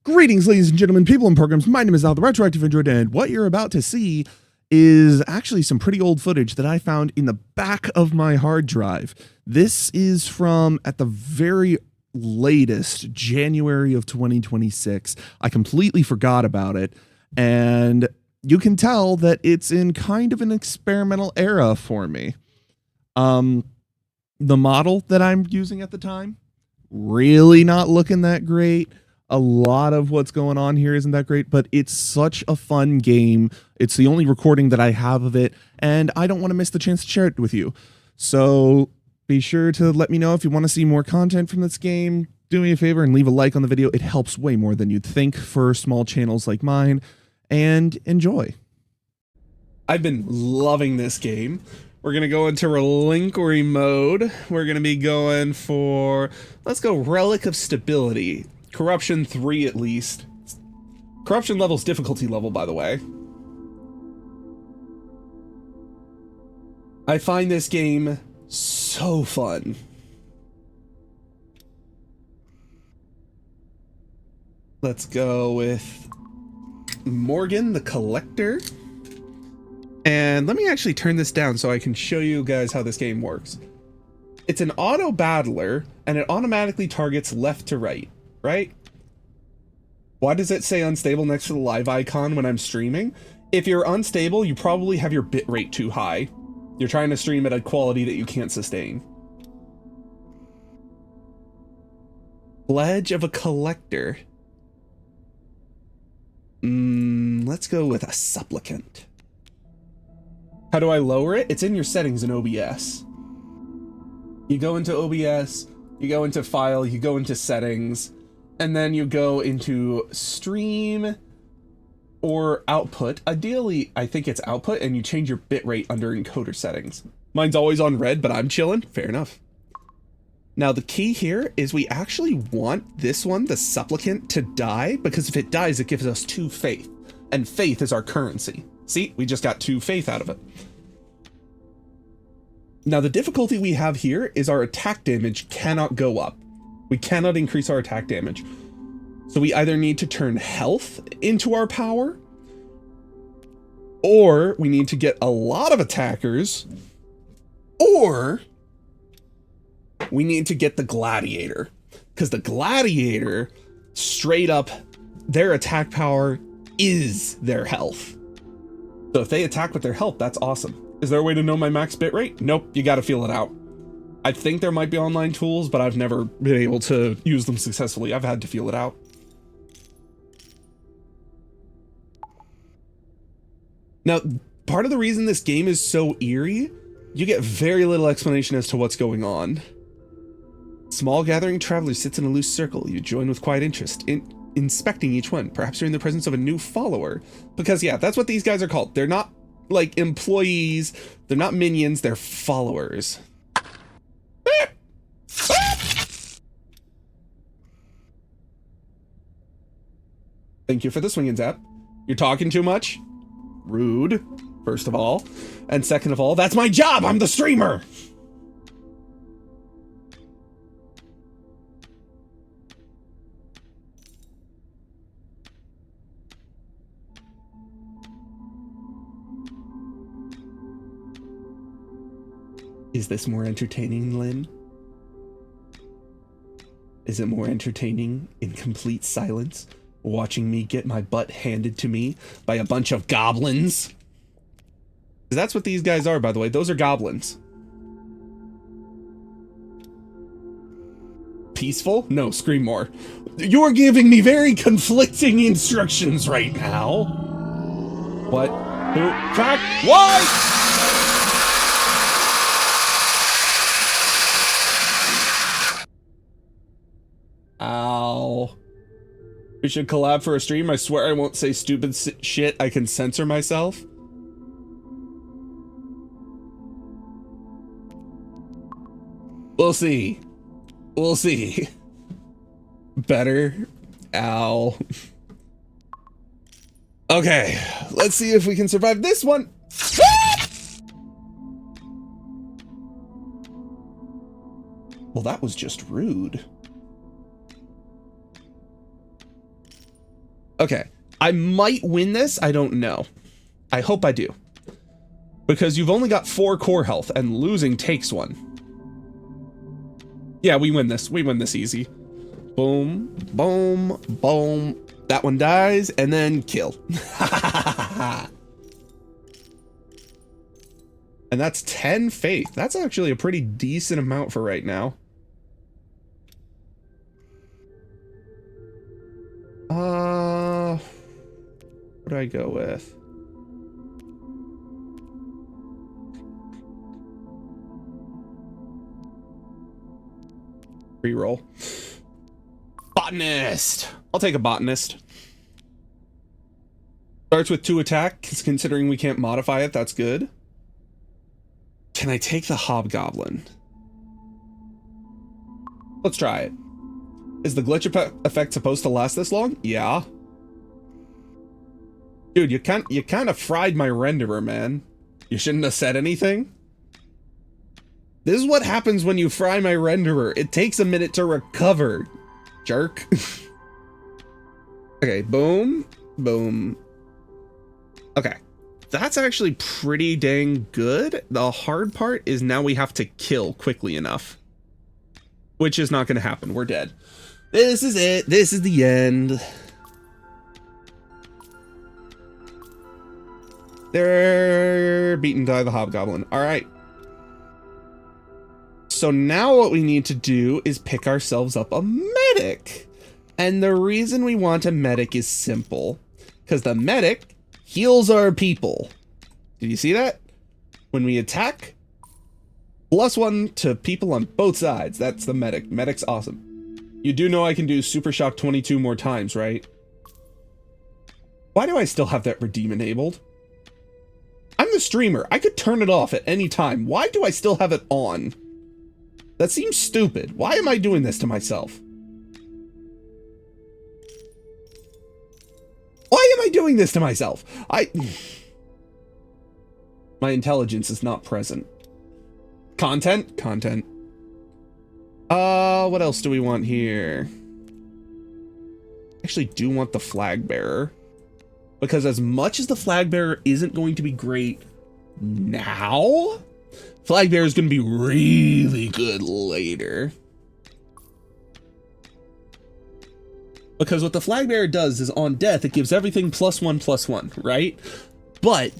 Greetings, ladies and gentlemen, people and programs. My name is Al, the Retroactive Android, and what you're about to see is actually some pretty old footage that I found in the back of my hard drive. This is from, at the very latest, January of 2026. I completely forgot about it, and you can tell that it's in kind of an experimental era for me. The model that I'm using at the time, really not looking that great. A lot of what's going on here isn't that great, but it's such a fun game. It's the only recording that I have of it, and I don't want to miss the chance to share it with you. So be sure to let me know if you want to see more content from this game. Do me a favor and leave a like on the video. It helps way more than you'd think for small channels like mine, and enjoy. I've been loving this game. We're going to go into relinquishy mode. We're going to be going for, let's go Relic of Stability. Corruption 3 at least. Corruption level's difficulty level, by the way. I find this game so fun. Let's go with Morgan the Collector. And let me actually turn this down so I can show you guys how this game works. It's an auto battler, and it automatically targets left to right. Right? Why does it say unstable next to the live icon when I'm streaming? If you're unstable, you probably have your bitrate too high. You're trying to stream at a quality that you can't sustain. Pledge of a Collector. Let's go with a Supplicant. How do I lower it? It's in your settings in OBS. You go into OBS, you go into File, you go into Settings, and then you go into Stream or Output. Ideally, I think it's Output, and you change your bitrate under Encoder Settings. Mine's always on red, but I'm chilling. Fair enough. Now, the key here is we actually want this one, the Supplicant, to die, because if it dies, it gives us 2 faith, and faith is our currency. See, we just got 2 faith out of it. Now, the difficulty we have here is our attack damage cannot go up. We cannot increase our attack damage. So we either need to turn health into our power, or we need to get a lot of attackers, or we need to get the Gladiator. Because the Gladiator, straight up, their attack power is their health. So if they attack with their health, that's awesome. Is there a way to know my max bitrate? Nope, you gotta feel it out. I think there might be online tools, but I've never been able to use them successfully. I've had to feel it out. Now, part of the reason this game is so eerie, you get very little explanation as to what's going on. Small gathering traveler sits in a loose circle. You join with quiet interest, inspecting each one. Perhaps you're in the presence of a new follower. Because yeah, that's what these guys are called. They're not like employees. They're not minions. They're followers. Thank you for the swinging zap. You're talking too much. Rude, first of all. And second of all, that's my job. I'm the streamer. Is this more entertaining, Lynn? Is it more entertaining in complete silence, watching me get my butt handed to me by a bunch of goblins? That's what these guys are, by the way. Those are goblins. Peaceful? No, scream more. You're giving me very conflicting instructions right now. What? Who? Track? What? Ow. We should collab for a stream. I swear I won't say stupid shit. I can censor myself. We'll see. We'll see. Better. Ow. Okay, let's see if we can survive this one. Well, that was just rude. Okay. I might win this. I don't know. I hope I do. Because you've only got 4 core health, and losing takes 1. Yeah, we win this. We win this easy. Boom, boom, boom. That one dies, and then kill. And that's 10 faith. That's actually a pretty decent amount for right now. What do I go with? Reroll. Botanist. I'll take a botanist. Starts with 2 attack, considering we can't modify it. That's good. Can I take the hobgoblin? Let's try it. Is the glitch effect supposed to last this long? Yeah. Dude, you kind of fried my renderer, man. You shouldn't have said anything. This is what happens when you fry my renderer. It takes a minute to recover, jerk. Okay, boom, boom. Okay, that's actually pretty dang good. The hard part is now we have to kill quickly enough, which is not going to happen. We're dead. This is it. This is the end. They're beaten by the hobgoblin. All right. So now what we need to do is pick ourselves up a medic. And the reason we want a medic is simple. Because the medic heals our people. Did you see that? When we attack, +1 to people on both sides. That's the medic. Medic's awesome. You do know I can do Super Shock 22 more times, right? Why do I still have that redeem enabled? I'm the streamer. I could turn it off at any time. Why do I still have it on? That seems stupid. Why am I doing this to myself? Why am I doing this to myself? My intelligence is not present. Content? Content. What else do we want here? Actually do want the flag bearer. Because as much as the flag bearer isn't going to be great now, flag bearer is going to be really good later. Because what the flag bearer does is on death, it gives everything +1/+1, right? But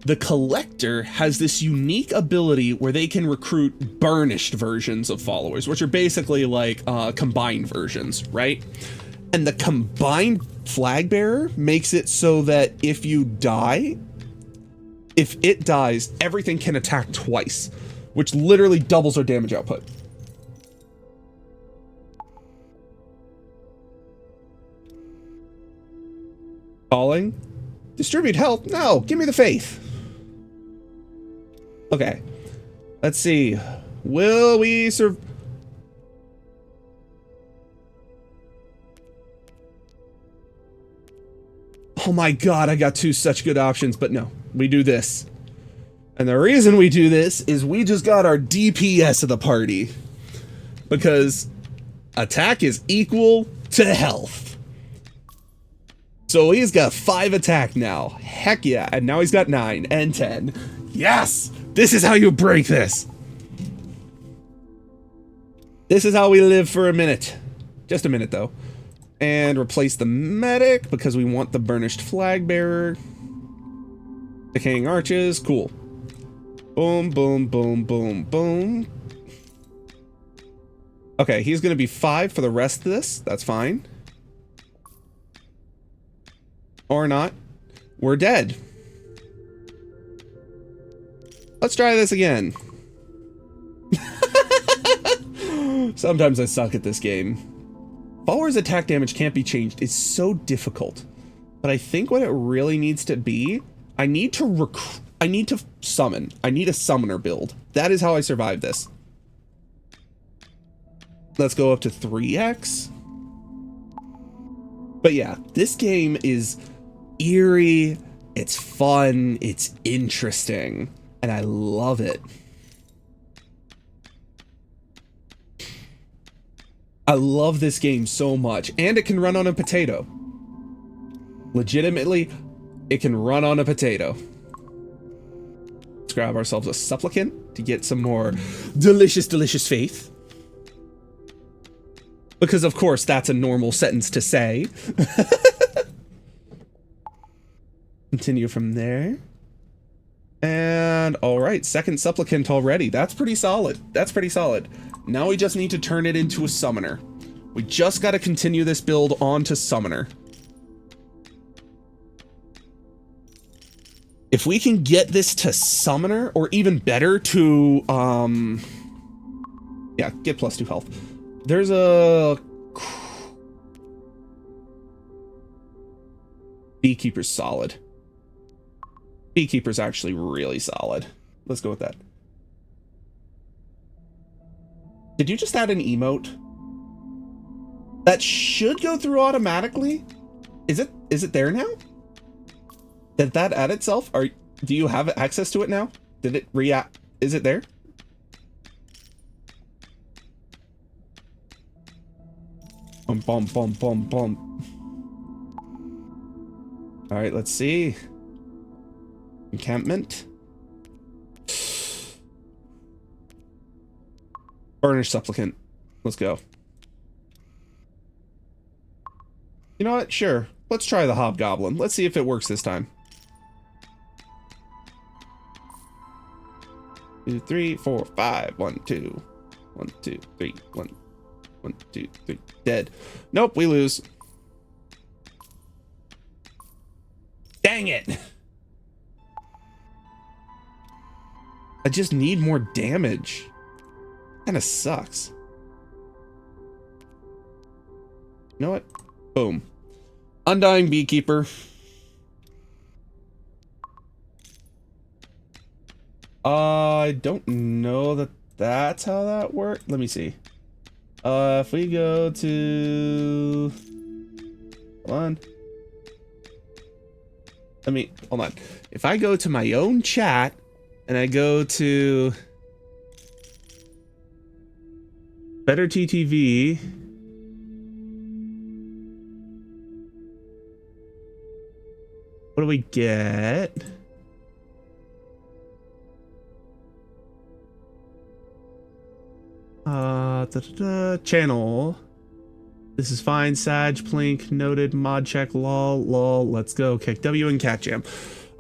the collector has this unique ability where they can recruit burnished versions of followers, which are basically like combined versions, right? And the combined flag bearer makes it so that if you die, if it dies, everything can attack twice, which literally doubles our damage output. Calling? Distribute health? No, give me the faith. Okay. Let's see. Will we survive? Oh my god, I got 2 such good options, but no, we do this. And the reason we do this is we just got our DPS of the party. Because attack is equal to health. So he's got 5 attack now. Heck yeah, and now he's got 9 and 10. Yes! This is how you break this. This is how we live for a minute. Just a minute, though. And replace the medic, because we want the burnished flag bearer. Decaying arches, cool. Boom, boom, boom, boom, boom. Okay, he's gonna be 5 for the rest of this. That's fine. Or not. We're dead. Let's try this again. Sometimes I suck at this game. Follower's attack damage can't be changed. It's so difficult. But I think what it really needs to be, I need to summon. I need a summoner build. That is how I survive this. Let's go up to 3x. But yeah, this game is eerie, it's fun, it's interesting, and I love it. I love this game so much, and it can run on a potato. Legitimately, it can run on a potato. Let's grab ourselves a supplicant to get some more delicious, delicious faith. Because, of course, that's a normal sentence to say. Continue from there. And, alright, second supplicant already. That's pretty solid. That's pretty solid. Now we just need to turn it into a summoner. We just got to continue this build onto summoner. If we can get this to summoner, or even better to, yeah, get +2 health. There's a... Beekeeper's solid. Beekeeper's actually really solid. Let's go with that. Did you just add an emote? That should go through automatically? Is it there now? Did that add itself? Or do you have access to it now? Did it react? Is it there? Bum, bum, bum, bum, bum. All right, let's see. Encampment. Burnished supplicant. Let's go. You know what? Sure. Let's try the hobgoblin. Let's see if it works this time. 2, 3, 4, 5. 1, 2. 1, 2, 3. 1, 1, 2, 3. Dead. Nope, we lose. Dang it! I just need more damage. Kinda sucks. You know what? Boom. Undying Beekeeper. I don't know that that's how that works. Let me see. If we go to... Hold on. Hold on. If I go to my own chat and I go to Better TTV, what do we get? Channel. This is fine. Sag, Plink, noted, mod check, lol, let's go. Kick W and cat jam.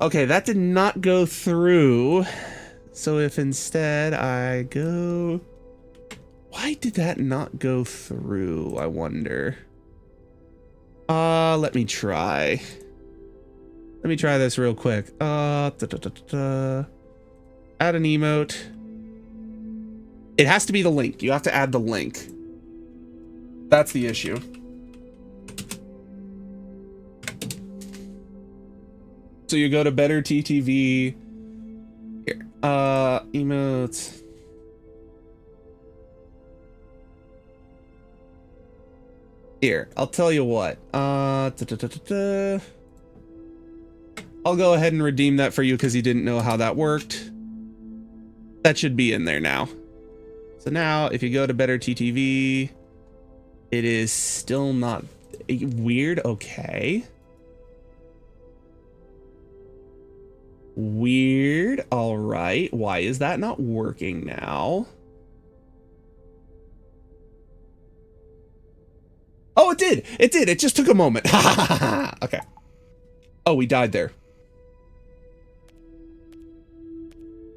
Okay, that did not go through. So if instead I go... Why did that not go through, I wonder? Let me try. Let me try this real quick. Add an emote. It has to be the link. You have to add the link. That's the issue. So you go to Better TTV. Here. Emotes. Here, I'll tell you what. I'll go ahead and redeem that for you because you didn't know how that worked. That should be in there now. So now, if you go to Better TTV, it is still not weird. Okay. Weird. All right. Why is that not working now? Oh, it did. It did. It just took a moment. Okay. Oh, we died there.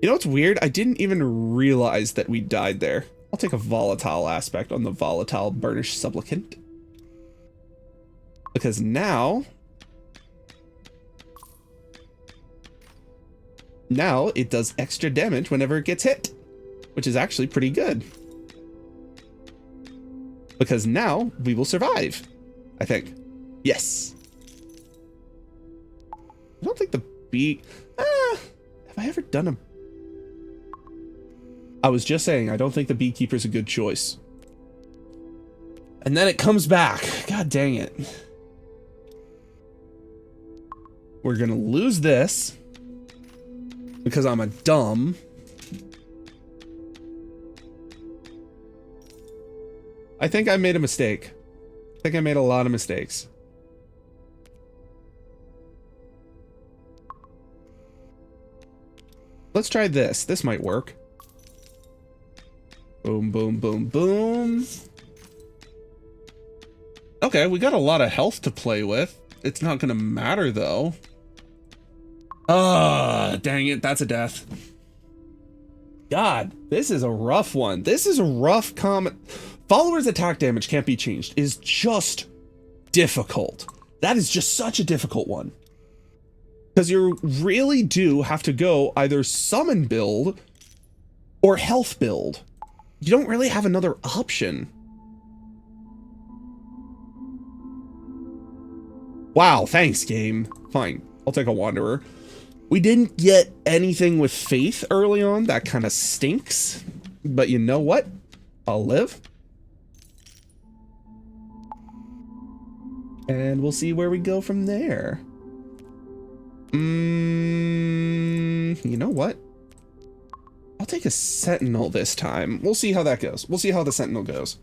You know what's weird? I didn't even realize that we died there. I'll take a volatile aspect on the volatile burnished supplicant. Because now it does extra damage whenever it gets hit, which is actually pretty good. Because now we will survive, I think. Yes. I don't think the bee... have I ever done a... I was just saying, I don't think the beekeeper's a good choice. And then it comes back. God dang it. We're gonna lose this. Because I'm a dumb. I think I made a mistake. I think I made a lot of mistakes. Let's try this. This might work. Boom, boom, boom, boom. Okay, we got a lot of health to play with. It's not gonna matter though. Ah, dang it, that's a death. God, this is a rough one. This is a rough comment. Followers attack damage can't be changed is just difficult. That is just such a difficult one. Because you really do have to go either summon build or health build. You don't really have another option. Wow, thanks, game. Fine, I'll take a Wanderer. We didn't get anything with Faith early on. That kind of stinks. But you know what? I'll live. And we'll see where we go from there. You know what? I'll take a Sentinel this time. We'll see how that goes. We'll see how the Sentinel goes.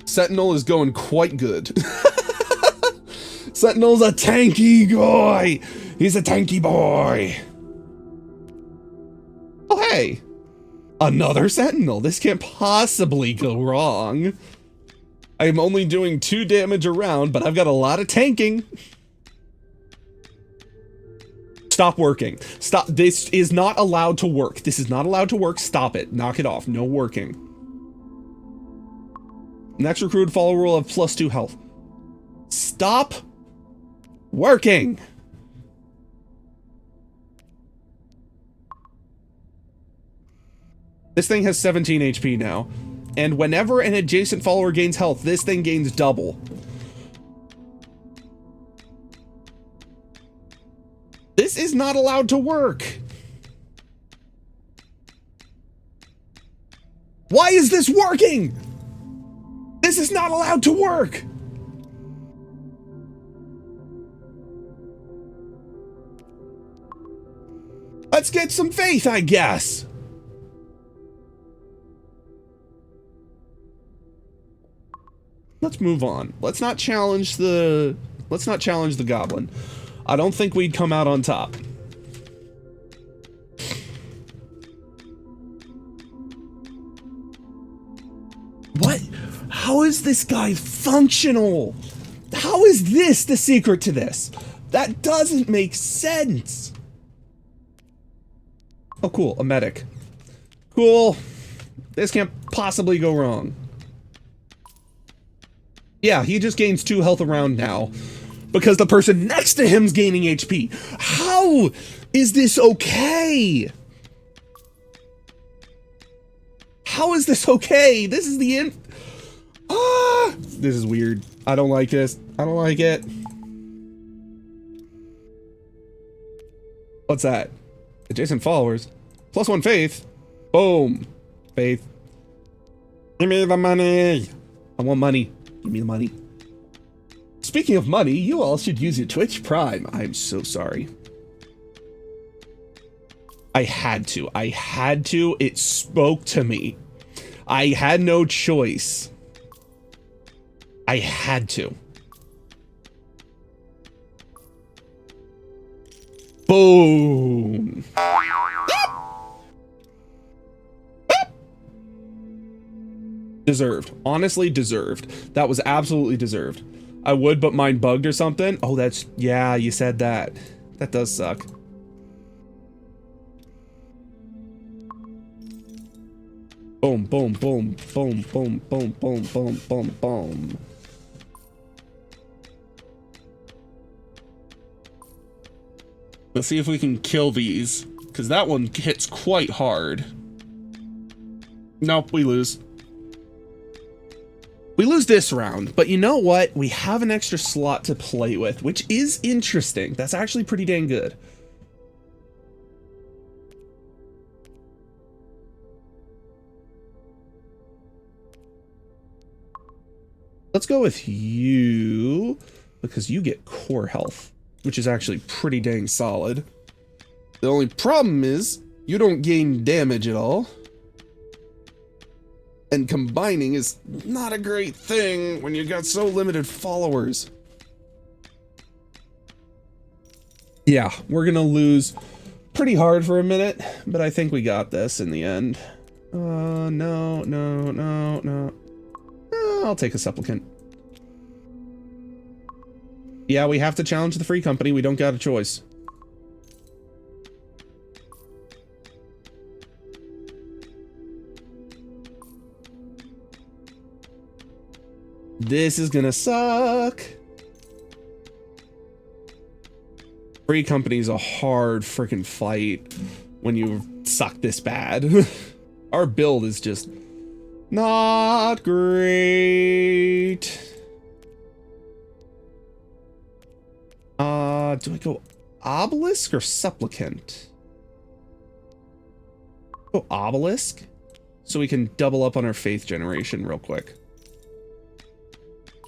Sentinel is going quite good. Sentinel's a tanky guy. He's a tanky boy. Oh, hey. Another Sentinel. This can't possibly go wrong. I'm only doing 2 damage a round, but I've got a lot of tanking. Stop working. Stop. This is not allowed to work. This is not allowed to work. Stop it. Knock it off. No working. Next recruited follower will have +2 health. Stop working. This thing has 17 HP now. And whenever an adjacent follower gains health, this thing gains double. This is not allowed to work. Why is this working? This is not allowed to work. Let's get some faith, I guess. Let's move on. Let's not challenge the goblin. I don't think we'd come out on top. What? How is this guy functional? How is this the secret to this? That doesn't make sense. Oh, cool. A medic. Cool. This can't possibly go wrong. Yeah, he just gains 2 health a round now because the person next to him's gaining HP. How is this okay? How is this okay? This is the end. Ah, this is weird. I don't like this. I don't like it. What's that? Adjacent followers. +1 faith. Boom. Faith. Give me the money. I want money. Give me the money. Speaking of money, you all should use your Twitch Prime. I'm so sorry. I had to. I had to. It spoke to me. I had no choice. I had to. Boom. Deserved. Honestly, deserved. That was absolutely deserved. I would, but mine bugged or something. Oh, that's... yeah, you said that. That does suck. Boom, boom, boom, boom, boom, boom, boom, boom, boom, boom. Let's see if we can kill these, because that one hits quite hard. Nope, we lose. We lose this round, but you know what? We have an extra slot to play with, which is interesting. That's actually pretty dang good. Let's go with you, because you get core health, which is actually pretty dang solid. The only problem is, you don't gain damage at all. And combining is not a great thing when you got so limited followers. Yeah, we're gonna lose pretty hard for a minute, but I think we got this in the end. No. I'll take a supplicant. Yeah, we have to challenge the free company. We don't got a choice. This is gonna suck. Free company's a hard freaking fight when you suck this bad. Our build is just not great. Do I go obelisk or supplicant? Go obelisk, so we can double up on our faith generation real quick.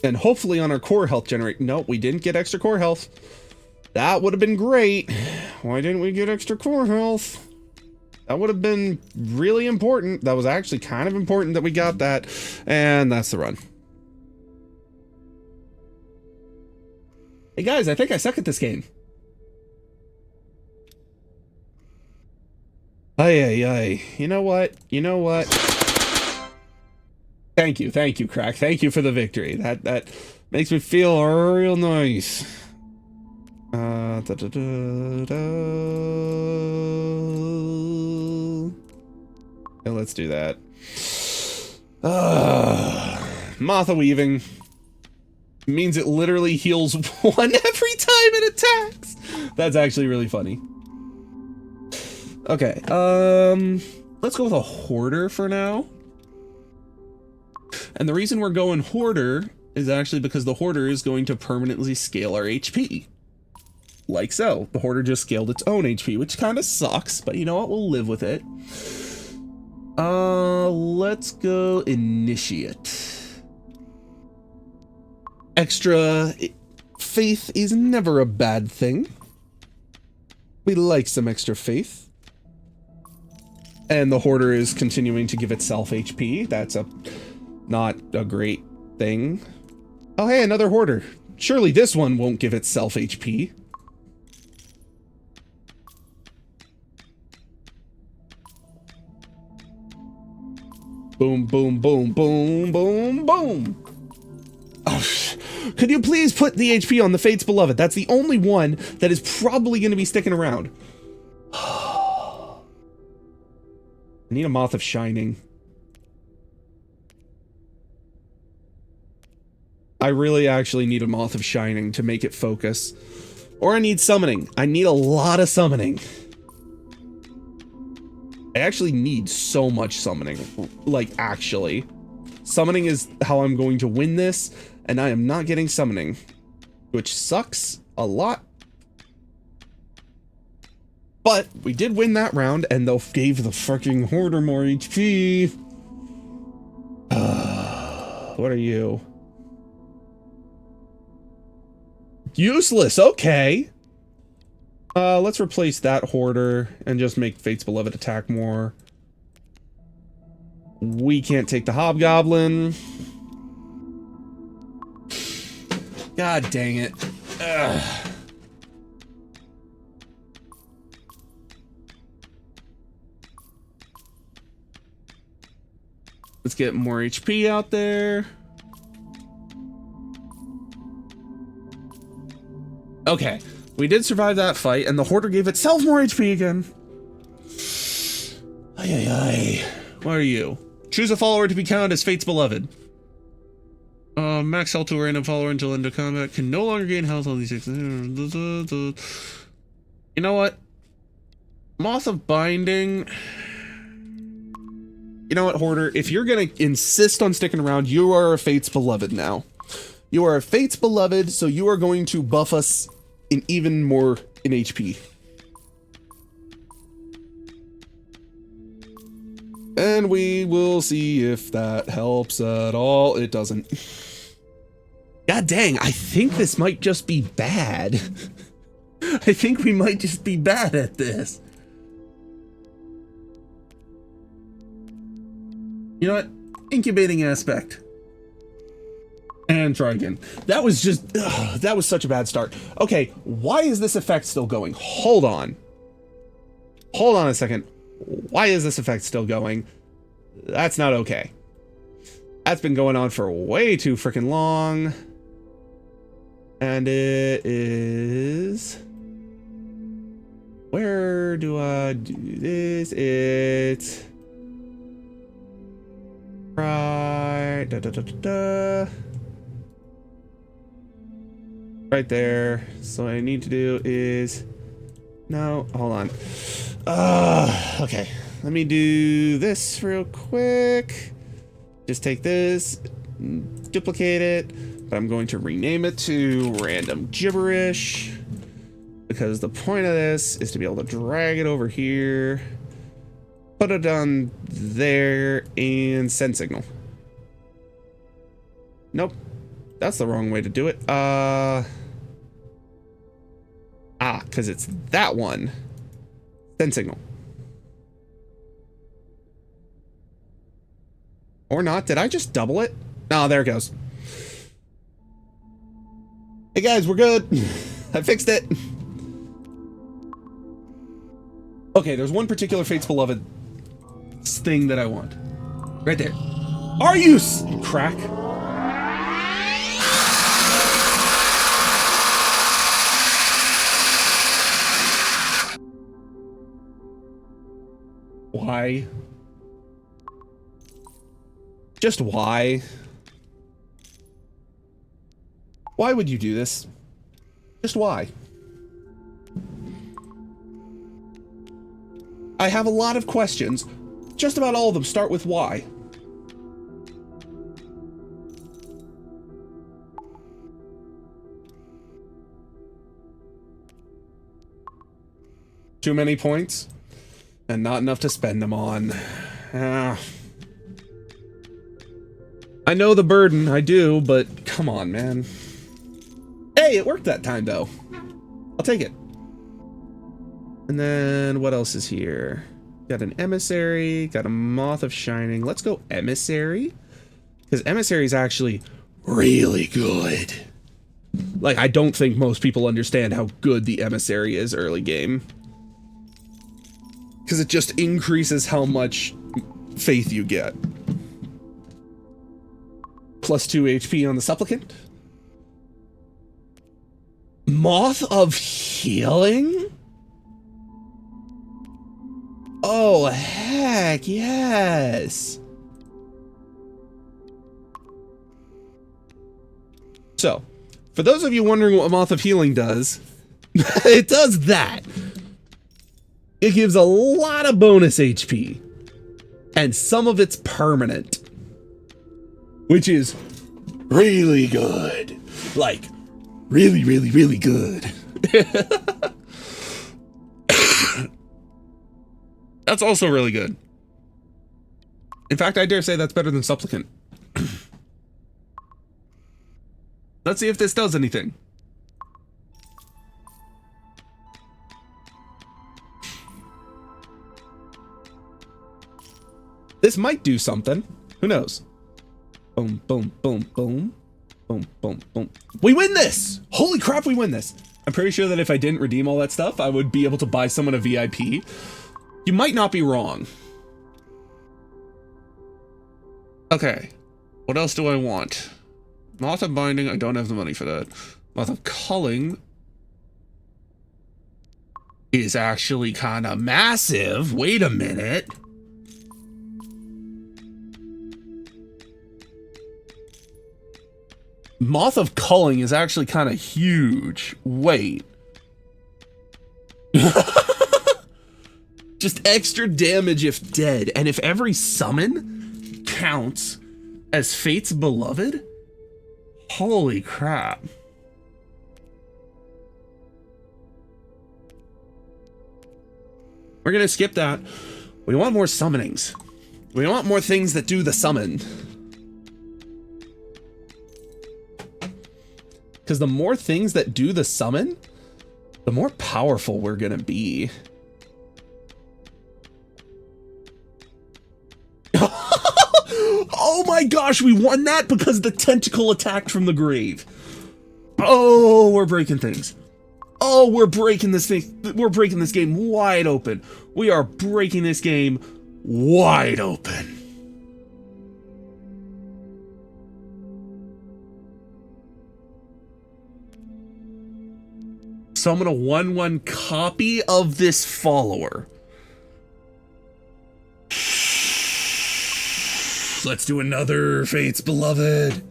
And hopefully on our core health generate. Nope, we didn't get extra core health. That would have been great. Why didn't we get extra core health? That would have been really important. That was actually kind of important that we got that. And that's the run. Hey guys, I think I suck at this game. Ay. You know what? Thank you, Crack. Thank you for the victory. That makes me feel real nice. Okay, let's do that. Matha Weaving means it literally heals 1 every time it attacks. That's actually really funny. Okay, let's go with a Hoarder for now. And the reason we're going Hoarder is actually because the Hoarder is going to permanently scale our HP. Like so. The Hoarder just scaled its own HP, which kind of sucks, but you know what? We'll live with it. Let's go Initiate. Extra faith is never a bad thing. We like some extra faith. And the Hoarder is continuing to give itself HP. That's not a great thing. Oh, hey, another Hoarder. Surely this one won't give itself HP. Boom, boom, boom, boom, boom, boom. Oh, could you please put the HP on the Fate's Beloved? That's the only one that is probably going to be sticking around. I need a Moth of Shining. I really actually need a Moth of Shining to make it focus. Or I need summoning. I need a lot of summoning. I actually need so much summoning. Like, actually. Summoning is how I'm going to win this, and I am not getting summoning. Which sucks a lot. But we did win that round, and they gave the fucking Hoarder more HP. What are you? Useless, okay. Let's replace that Hoarder and just make Fate's Beloved attack more. We can't take the Hobgoblin. God dang it. Ugh. Let's get more HP out there. Okay, we did survive that fight, and the Hoarder gave itself more HP again. Ay. What are you? Choose a follower to be counted as Fate's Beloved. Max health to a random follower until end of combat. Can no longer gain health on these 6. You know what? Moth of Binding. You know what, Hoarder? If you're gonna insist on sticking around, you are a Fate's Beloved now. You are a Fate's Beloved, so you are going to buff us in even more in HP. And we will see if that helps at all. It doesn't. God dang, I think this might just be bad. I think we might just be bad at this. You know what? Incubating Aspect. And try again. That was just, that was such a bad start. Okay, why is this effect still going? Hold on. Hold on a second. Why is this effect still going? That's not okay. That's been going on for way too freaking long. And it is... Where do I do this? It's... Right... Right there. So what I need to do is... No, hold on. Okay. Let me do this real quick. Just take this, duplicate it, but I'm going to rename it to random gibberish because the point of this is to be able to drag it over here, put it on there, and send signal. Nope. That's the wrong way to do it. Because it's that one. Send signal. Or not. Did I just double it? Oh, there it goes. Hey guys, we're good. I fixed it. Okay, there's one particular Fates Beloved thing that I want. Right there. Are you crack? Why? Just why? Why would you do this? Just why? I have a lot of questions. Just about all of them start with why. Too many points? And not enough to spend them on. I know the burden, I do, but come on, man. Hey, it worked that time, though. I'll take it. And then, what else is here? Got an Emissary, got a Moth of Shining. Let's go Emissary. Because Emissary is actually really good. Like, I don't think most people understand how good the Emissary is early game. Because it just increases how much faith you get. Plus 2 HP on the Supplicant. Moth of Healing? Oh, heck yes. So, for those of you wondering what Moth of Healing does, it does that. It gives a lot of bonus HP, and some of it's permanent, which is really good. Like, really, really, really good. That's also really good. In fact, I dare say that's better than Supplicant. Let's see if this does anything. This might do something. Who knows? Boom, boom, boom, boom. Boom, boom, boom. We win this! Holy crap, we win this! I'm pretty sure that if I didn't redeem all that stuff, I would be able to buy someone a VIP. You might not be wrong. Okay. What else do I want? Moth of Binding, I don't have the money for that. Moth of Culling is actually kind of massive. Wait a minute. Moth of Culling is actually kind of huge. Wait. Just extra damage if dead. And if every summon counts as Fate's Beloved? Holy crap. We're gonna skip that. We want more summonings. We want more things that do the summon. Because the more things that do the summon, the more powerful we're gonna be. Oh my gosh, we won that because the tentacle attacked from the grave. Oh, we're breaking things. Oh, we're breaking this thing. We're breaking this game wide open. We are breaking this game wide open. So I'm gonna 1-1 copy of this follower. Let's do another Fates Beloved.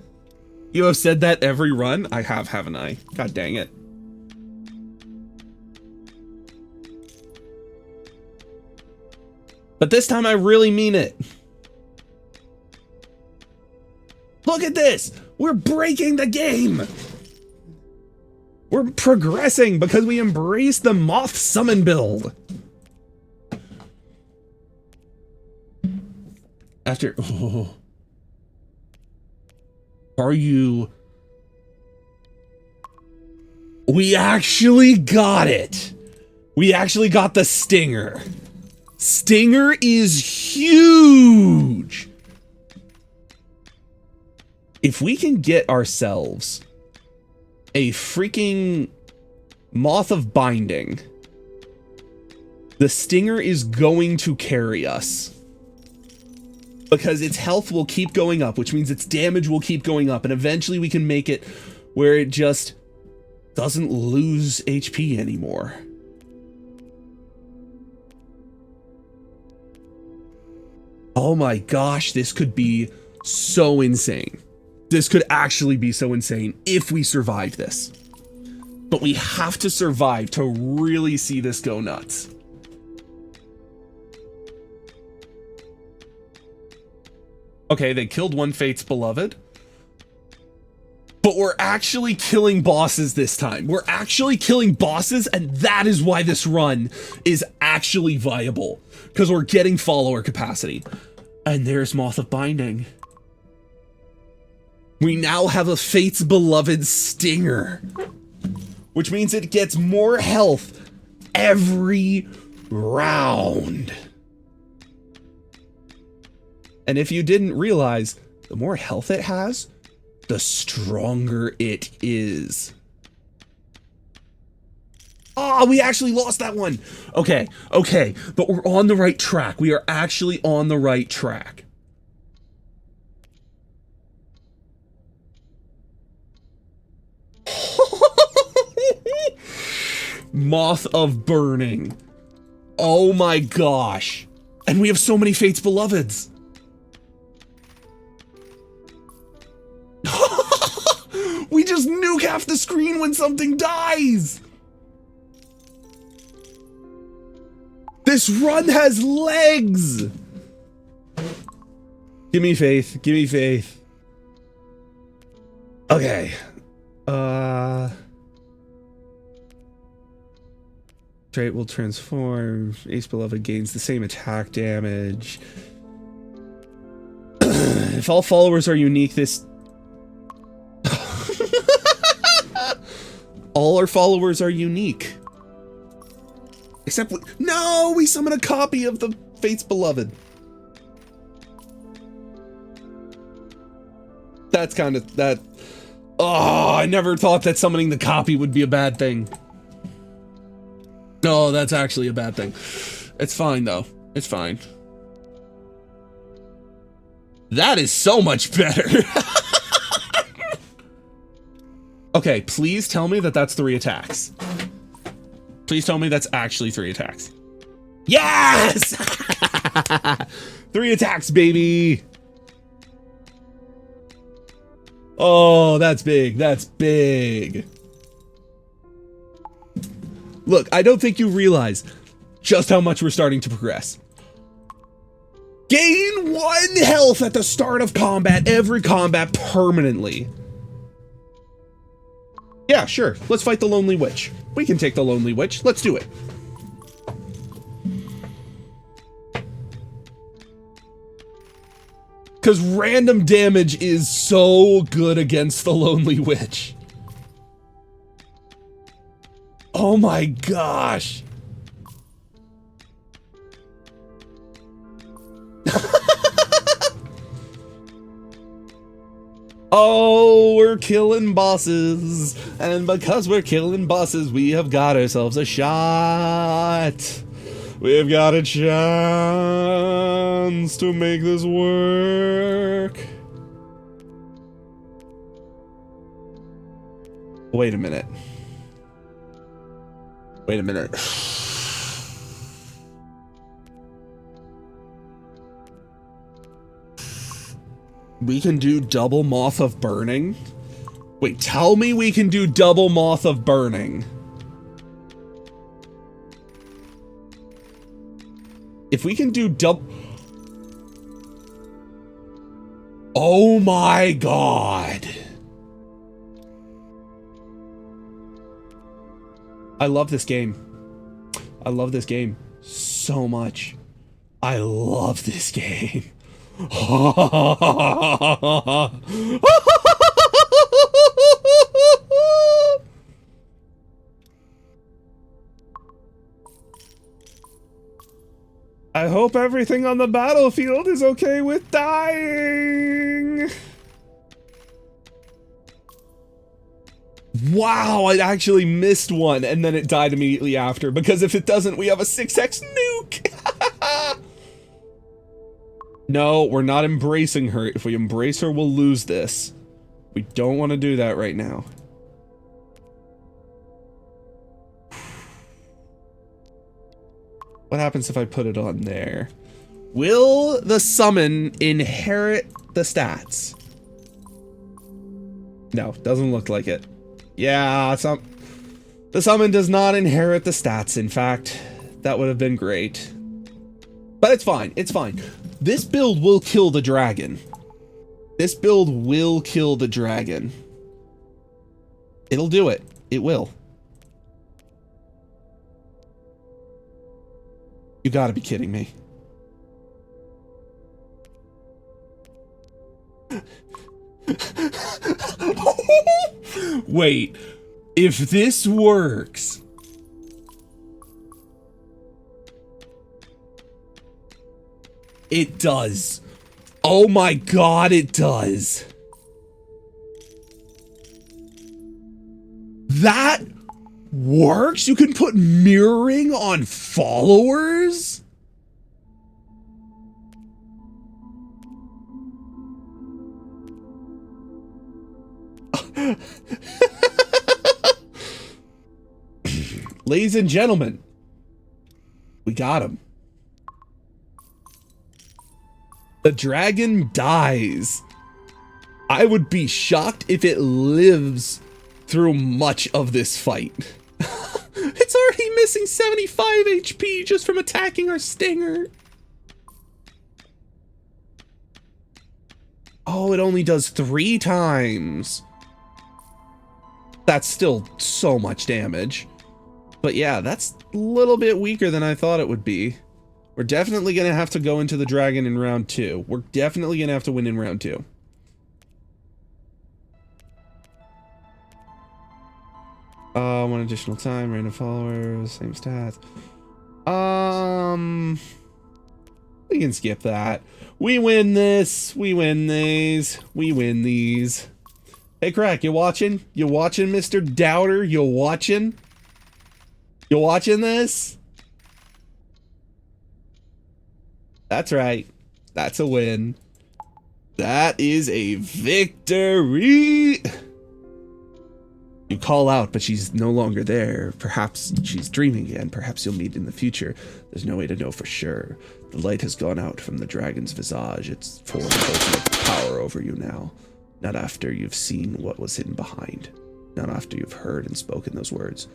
You have said that every run? I have, haven't I? God dang it. But this time I really mean it. Look at this! We're breaking the game! We're progressing because we embrace the Moth Summon build. After... Oh. Are you... We actually got it! We actually got the Stinger. Stinger is huge! If we can get ourselves a freaking Moth of Binding, the Stinger is going to carry us. Because its health will keep going up, which means its damage will keep going up, and eventually we can make it where it just doesn't lose HP anymore. Oh my gosh, this could be so insane. This could actually be so insane if we survive this. But we have to survive to really see this go nuts. Okay, they killed one Fates Beloved. But we're actually killing bosses this time. We're actually killing bosses, and that is why this run is actually viable. Because we're getting follower capacity. And there's Moth of Binding. We now have a Fates Beloved Stinger. Which means it gets more health every round. And if you didn't realize, the more health it has, the stronger it is. Oh, we actually lost that one. Okay, but we're on the right track. We are actually on the right track. Moth of Burning. Oh my gosh. And we have so many Fates Beloveds. We just nuke half the screen when something dies. This run has legs. Give me faith. Give me faith. Okay. Trait will transform. Ace Beloved gains the same attack damage. If all followers are unique, this... All our followers are unique. Except... No! We summon a copy of the Fates Beloved. That's kind of... that... Oh, I never thought that summoning the copy would be a bad thing. No, that's actually a bad thing. It's fine, though. It's fine. That is so much better. Okay, please tell me that that's 3 attacks. Please tell me that's actually 3 attacks. Yes! 3 attacks, baby! Oh, that's big. That's big. Look, I don't think you realize just how much we're starting to progress. Gain 1 health at the start of combat, every combat, permanently. Yeah, sure. Let's fight the Lonely Witch. We can take the Lonely Witch. Let's do it. Because random damage is so good against the Lonely Witch. Oh my gosh. Oh, we're killing bosses. And because we're killing bosses, we have got ourselves a shot. We've got a chance to make this work. Wait a minute. Wait a minute. We can do double Moth of Burning? Wait, tell me we can do double Moth of Burning. If we can do double... Oh my god. I love this game. I love this game so much. I love this game. I hope everything on the battlefield is okay with dying. Wow, I actually missed one and then it died immediately after, because if it doesn't, we have a 6x nuke. No, we're not embracing her. If we embrace her, we'll lose this. We don't want to do that right now. What happens if I put it on there? Will the summon inherit the stats? No, doesn't look like it. Yeah, the summon does not inherit the stats, in fact. That would have been great. But it's fine, it's fine. This build will kill the dragon. This build will kill the dragon. It'll do it. It will. You gotta be kidding me. Wait, if this works... It does. Oh my god, it does. That works? You can put mirroring on followers? Ladies and gentlemen, we got him. The dragon dies. I would be shocked if it lives through much of this fight. It's already missing 75 HP just from attacking our stinger. Oh, it only does 3 times. That's still so much damage. But yeah, that's a little bit weaker than I thought it would be. We're definitely going to have to go into the dragon in round 2. We're definitely going to have to win in round 2. One additional time, random followers, same stats. We can skip that. We win this. We win these. We win these. Hey, Crack, you watching? You watching, Mr. Doubter? You watching? You watching this? That's right. That's a win. That is a victory. You call out, but she's no longer there. Perhaps she's dreaming again. Perhaps you'll meet in the future. There's no way to know for sure. The light has gone out from the dragon's visage. Its form holds no power over you now. Not after you've seen what was hidden behind. Not after you've heard and spoken those words.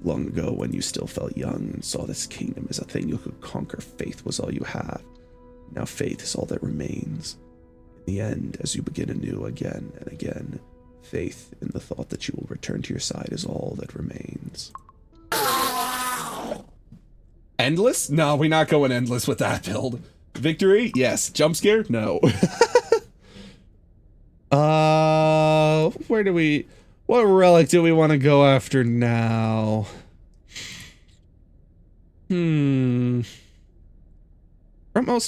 Long ago, when you still felt young and saw this kingdom as a thing you could conquer, faith was all you had. Now faith is all that remains. In the end, as you begin anew again and again, faith in the thought that you will return to your side is all that remains. Endless? No, we're not going endless with that build. Victory? Yes. Jump scare? No. What relic do we want to go after now? Frontmost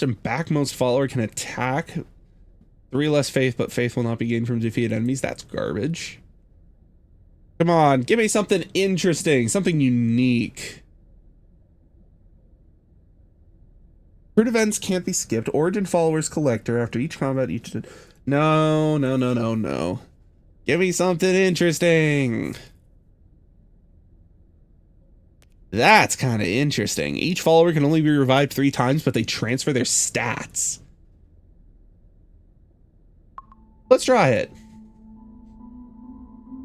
and backmost follower can attack 3 less faith, but faith will not be gained from defeated enemies. That's garbage. Come on, give me something interesting, something unique. Crude events can't be skipped. Origin followers collector after each combat. No, no, no, no, no. Give me something interesting. That's kind of interesting. Each follower can only be revived 3 times, but they transfer their stats. Let's try it.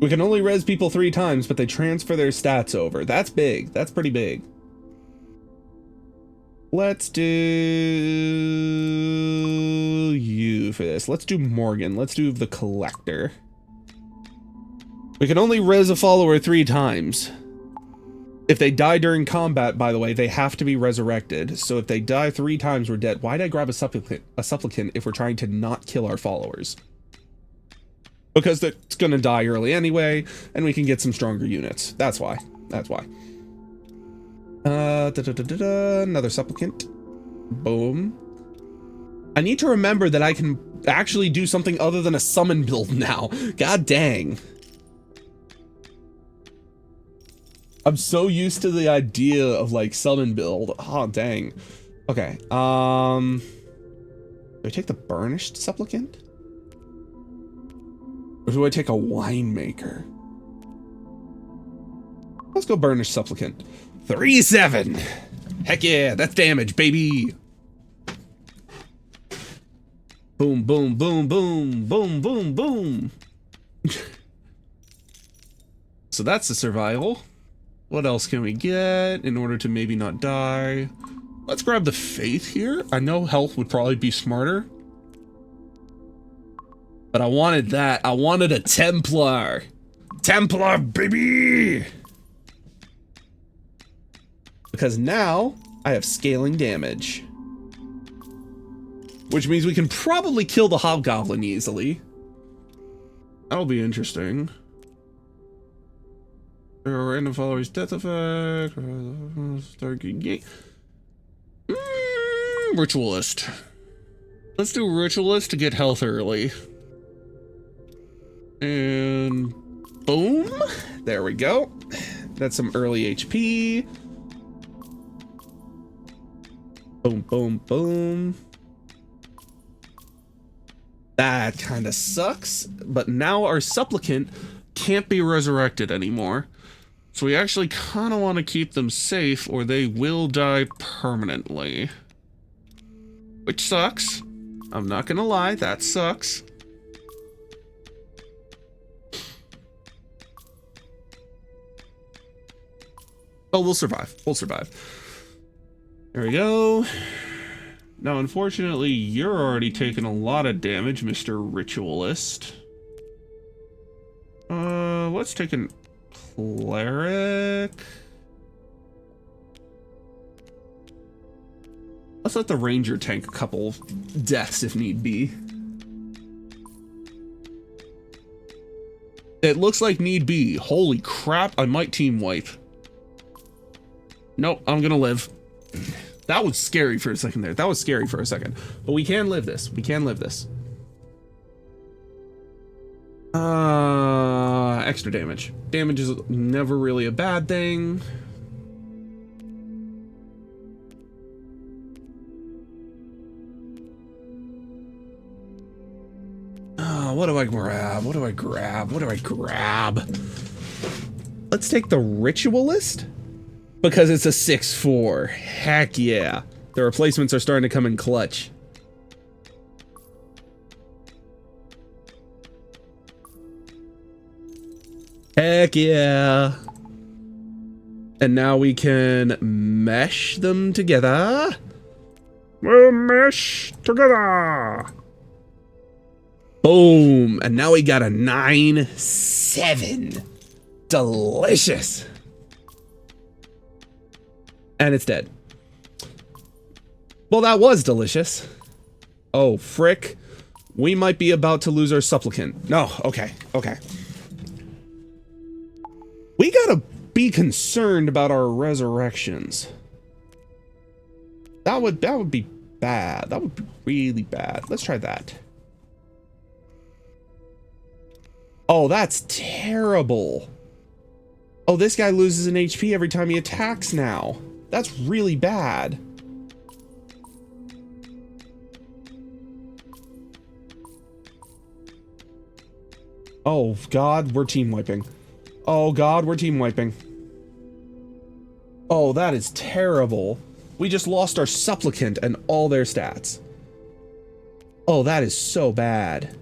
We can only res people 3 times, but they transfer their stats over. That's big. That's pretty big. Let's do you for this. Let's do Morgan. Let's do the collector. We can only res a follower 3 times. If they die during combat, by the way, they have to be resurrected. So if they die 3 times, we're dead. Why'd I grab a supplicant if we're trying to not kill our followers? Because it's gonna die early anyway, and we can get some stronger units. That's why. That's why. Another supplicant. Boom. I need to remember that I can actually do something other than a summon build now. God dang. I'm so used to the idea of like summon build. Oh dang. Okay. Do I take the burnished supplicant? Or do I take a winemaker? Let's go burnished supplicant. 3-7. Heck yeah, that's damage, baby. Boom, boom, boom, boom, boom, boom, boom. So that's the survival. What else can we get in order to maybe not die? Let's grab the faith here. I know health would probably be smarter. But I wanted that. I wanted a Templar. Templar, baby! Because now I have scaling damage. Which means we can probably kill the Hobgoblin easily. That'll be interesting. Random followers death effect. Ritualist. Let's do Ritualist to get health early. And boom. There we go. That's some early HP. Boom, boom, boom. That kind of sucks. But now our supplicant can't be resurrected anymore. So we actually kind of want to keep them safe or they will die permanently. Which sucks. I'm not gonna lie, that sucks. Oh, we'll survive. We'll survive. There we go. Now, unfortunately, you're already taking a lot of damage, Mr. Ritualist. Let's take an cleric. Let's let the ranger tank a couple deaths if need be. It looks like need be. Holy crap, I might team wipe. Nope, I'm gonna live. That was scary for a second there. That was scary for a second. But we can live this. We can live this. Extra damage. Damage is never really a bad thing. What do I grab? What do I grab? What do I grab? Let's take the Ritualist. Because it's a 6-4. Heck yeah. The replacements are starting to come in clutch. Heck yeah. And now we can mesh them together. We'll mesh together. Boom. And now we got a 9-7. Delicious. And it's dead. Well, that was delicious. Oh, frick. We might be about to lose our supplicant. No, okay, okay. We gotta be concerned about our resurrections. That would be bad. That would be really bad. Let's try that. Oh, that's terrible. Oh, this guy loses an HP every time he attacks now. That's really bad. Oh, God, we're team wiping. Oh, God, we're team wiping. Oh, that is terrible. We just lost our supplicant and all their stats. Oh, that is so bad.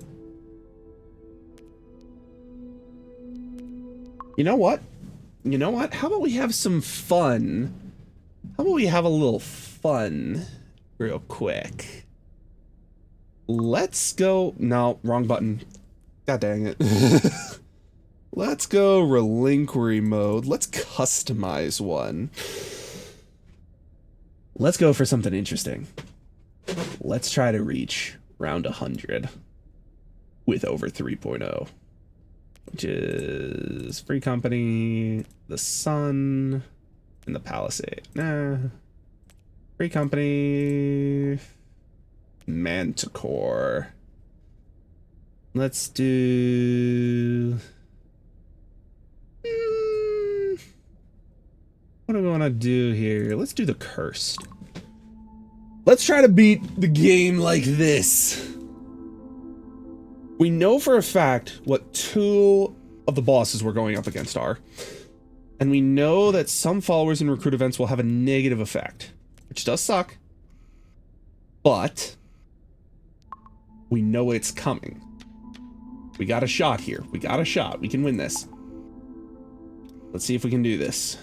You know what? You know what? How about we have some fun? How about we have a little fun real quick? Let's go... No, wrong button. God dang it. Let's go relinquiry mode. Let's customize one. Let's go for something interesting. Let's try to reach round 100 with over 3.0, which is Free Company, the Sun, and the Palisade. Nah. Free Company, Manticore. Let's do... What do we want to do here? Let's do the Cursed. Let's try to beat the game like this. We know for a fact what 2 of the bosses we're going up against are. And we know that some followers in recruit events will have a negative effect, which does suck. But we know it's coming. We got a shot here. We got a shot. We can win this. Let's see if we can do this.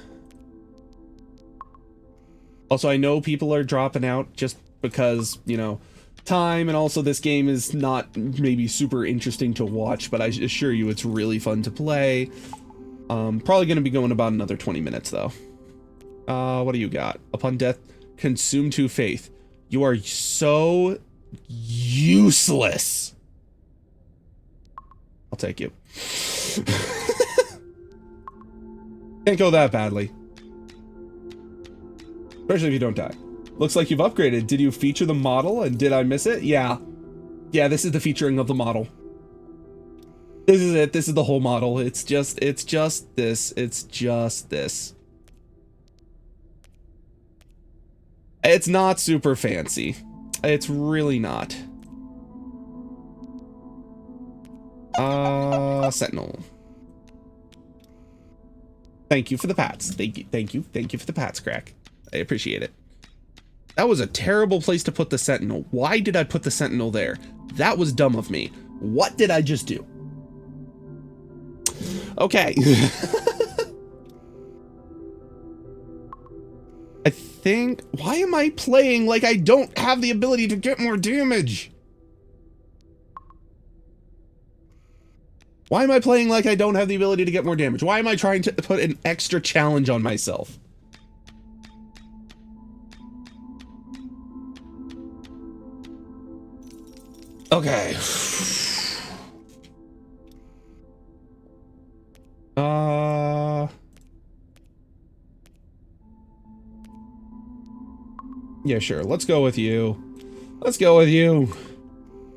Also, I know people are dropping out just because, you know, time, and also this game is not maybe super interesting to watch, but I assure you it's really fun to play. Probably going to be going about another 20 minutes, though. What do you got? Upon death, consume 2 faith. You are so useless. I'll take you. Can't go that badly. Especially if you don't die. Looks like you've upgraded. Did you feature the model and did I miss it? Yeah. Yeah, this is the featuring of the model. This is it. This is the whole model. It's just this. It's just this. It's not super fancy. It's really not. Sentinel. Thank you for the pats. Thank you for the pats, Crack. I appreciate it. That was a terrible place to put the Sentinel. Why did I put the Sentinel there? That was dumb of me. What did I just do? Okay. I think... Why am I playing like I don't have the ability to get more damage? Why am I playing like I don't have the ability to get more damage? Why am I trying to put an extra challenge on myself? Okay. Yeah, sure. Let's go with you. Let's go with you.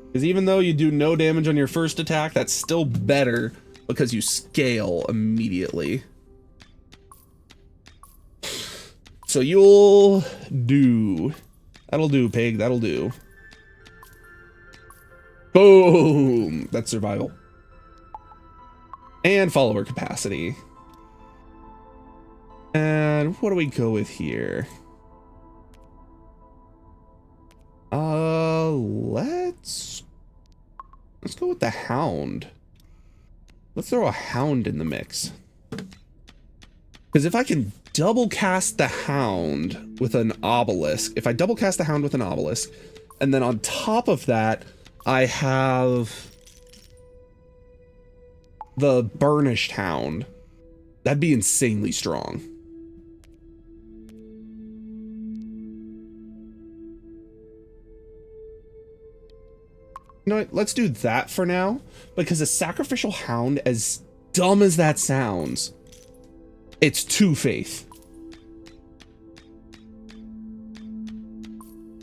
Because even though you do no damage on your first attack, that's still better because you scale immediately. So you'll do. That'll do, pig. That'll do. Boom! That's survival. And follower capacity. And what do we go with here? Let's go with the Hound. Let's throw a Hound in the mix. Because if I can double cast the Hound with an Obelisk, if I double cast the Hound with an Obelisk, and then on top of that, I have the Burnished Hound, that'd be insanely strong. You know what, let's do that for now, because a Sacrificial Hound, as dumb as that sounds, it's 2 faith.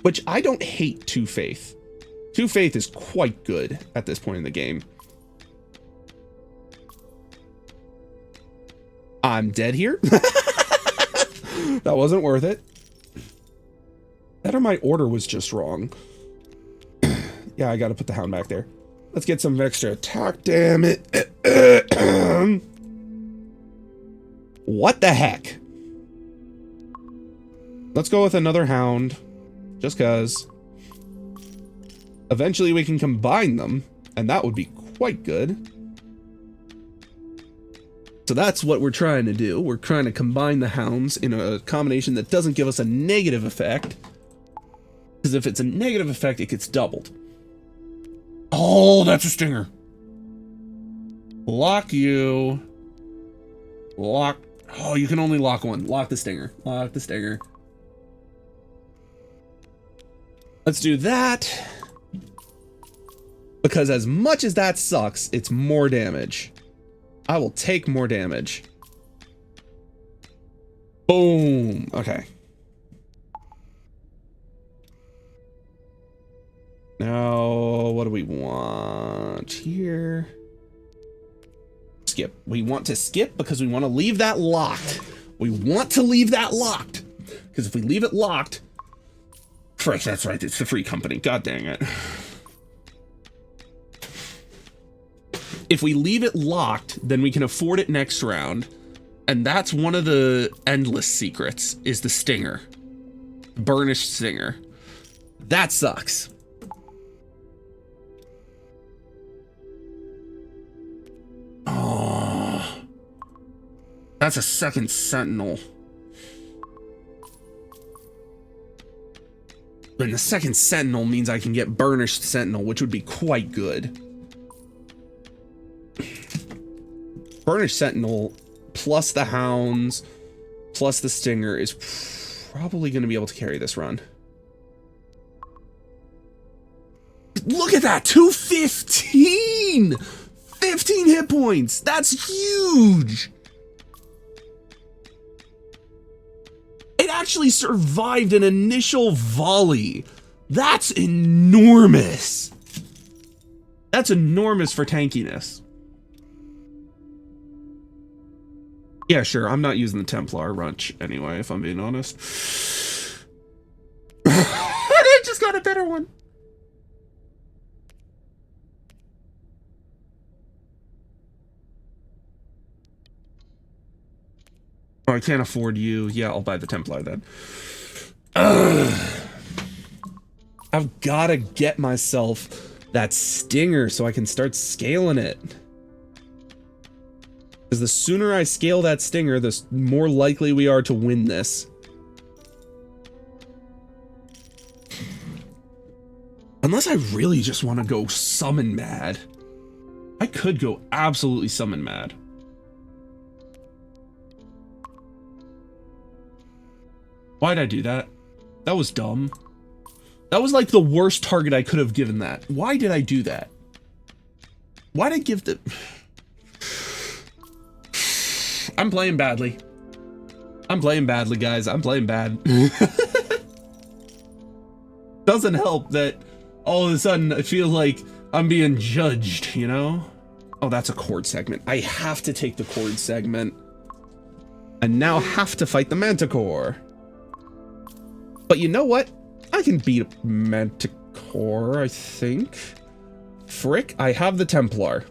Which I don't hate 2 faith. 2 faith is quite good at this point in the game. I'm dead here. That wasn't worth it. That or my order was just wrong. Yeah, I gotta put the hound back there. Let's get some extra attack, damn it. What the heck? Let's go with another hound. Just cause. Eventually we can combine them, and that would be quite good. So that's what we're trying to do. We're trying to combine the hounds in a combination that doesn't give us a negative effect. Because if it's a negative effect, it gets doubled. Oh, that's a stinger. Lock you. Lock. Oh, you can only lock one. Lock the stinger. Lock the stinger. Let's do that. Because as much as that sucks, it's more damage. I will take more damage. Boom. Okay. Now, what do we want here? Skip. We want to skip because we want to leave that locked. We want to leave that locked. Because if we leave it locked... Frick, that's right. It's the free company. God dang it. If we leave it locked, then we can afford it next round. And that's one of the endless secrets, is the stinger. Burnished stinger. That sucks. Oh. That's a second sentinel. And the second sentinel means I can get burnished sentinel, which would be quite good. Burnished sentinel plus the hounds plus the stinger is probably going to be able to carry this run. Look at that, 215! 15 hit points! That's huge! It actually survived an initial volley. That's enormous. That's enormous for tankiness. Yeah, sure. I'm not using the Templar Runch anyway, if I'm being honest. I just got a better one. Oh, I can't afford you. Yeah, I'll buy the Templar then. I've got to get myself that stinger so I can start scaling it. Because the sooner I scale that stinger, the more likely we are to win this. Unless I really just want to go summon mad. I could go absolutely summon mad. Why'd I do that? That was dumb. That was like the worst target I could have given that. Why did I do that? Why'd I give the... I'm playing badly. I'm playing badly, guys. I'm playing bad. Doesn't help that all of a sudden I feel like I'm being judged, you know? Oh, that's a cord segment. I have to take the cord segment. I now have to fight the Manticore. But you know what? I can beat a Manticore, I think. Frick, I have the Templar.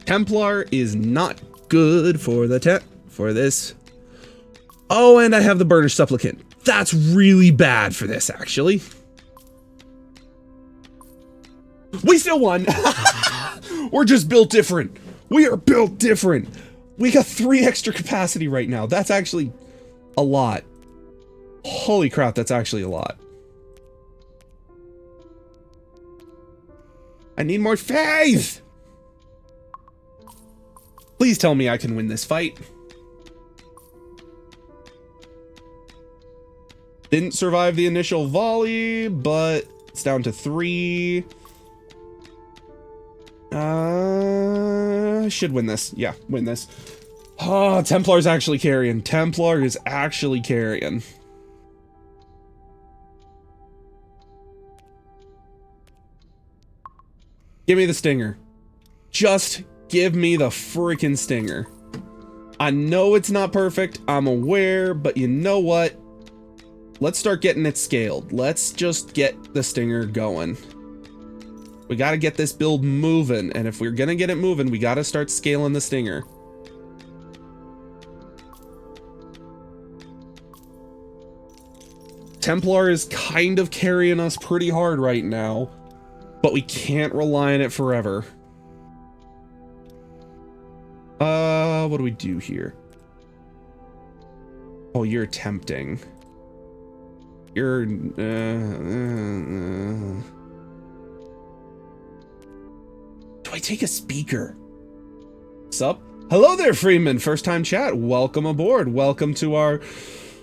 Templar is not good for the for this. Oh, and I have the Burnished Supplicant. That's really bad for this, actually. We still won. We're just built different. We are built different. We got 3 extra capacity right now. That's actually a lot. Holy crap, that's actually a lot. I need more faith! Please tell me I can win this fight. Didn't survive the initial volley, but it's down to 3. Should win this. Yeah, win this. Oh, Templar's actually carrying. Templar is actually carrying. Give me the stinger. Just give me the freaking stinger. I know it's not perfect, I'm aware, but you know what? Let's start getting it scaled. Let's just get the Stinger going. We got to get this build moving, and if we're going to get it moving, we got to start scaling the Stinger. Templar is kind of carrying us pretty hard right now, but we can't rely on it forever. What do we do here? Oh, you're tempting. You're, Do I take a speaker? Sup? Hello there, Freeman. First time chat. Welcome aboard. Welcome to our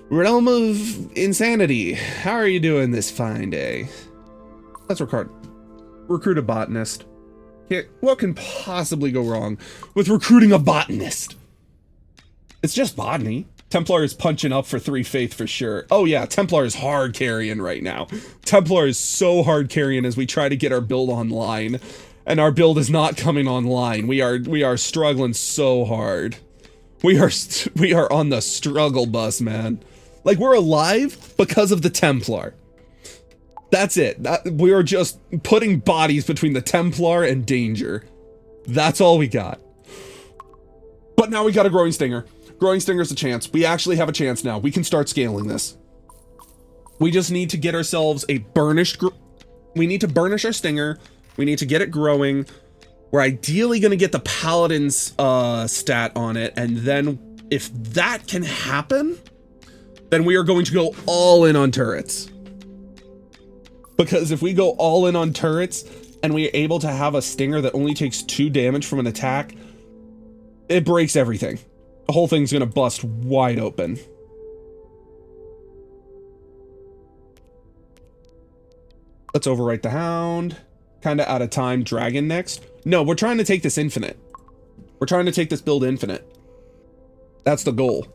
realm of insanity. How are you doing this fine day? Let's recruit a botanist. What can possibly go wrong with recruiting a botanist? It's just botany. Templar is punching up for 3 faith for sure. Oh yeah, Templar is hard carrying right now. Templar is so hard carrying as we try to get our build online. And our build is not coming online. We are struggling so hard. We are on the struggle bus, man. Like, we're alive because of the Templar. That's it. We are just putting bodies between the Templar and danger. That's all we got. But now we got a Growing Stinger. Growing Stinger's a chance. We actually have a chance now. We can start scaling this. We just need to get ourselves a burnished... We need to burnish our Stinger. We need to get it growing. We're ideally going to get the Paladin's stat on it. And then if that can happen, then we are going to go all in on turrets. Because if we go all in on turrets and we are able to have a Stinger that only takes 2 damage from an attack, it breaks everything. The whole thing's going to bust wide open. Let's overwrite the Hound. Kind of out of time. Dragon next. No, we're trying to take this infinite. We're trying to take this build infinite. That's the goal.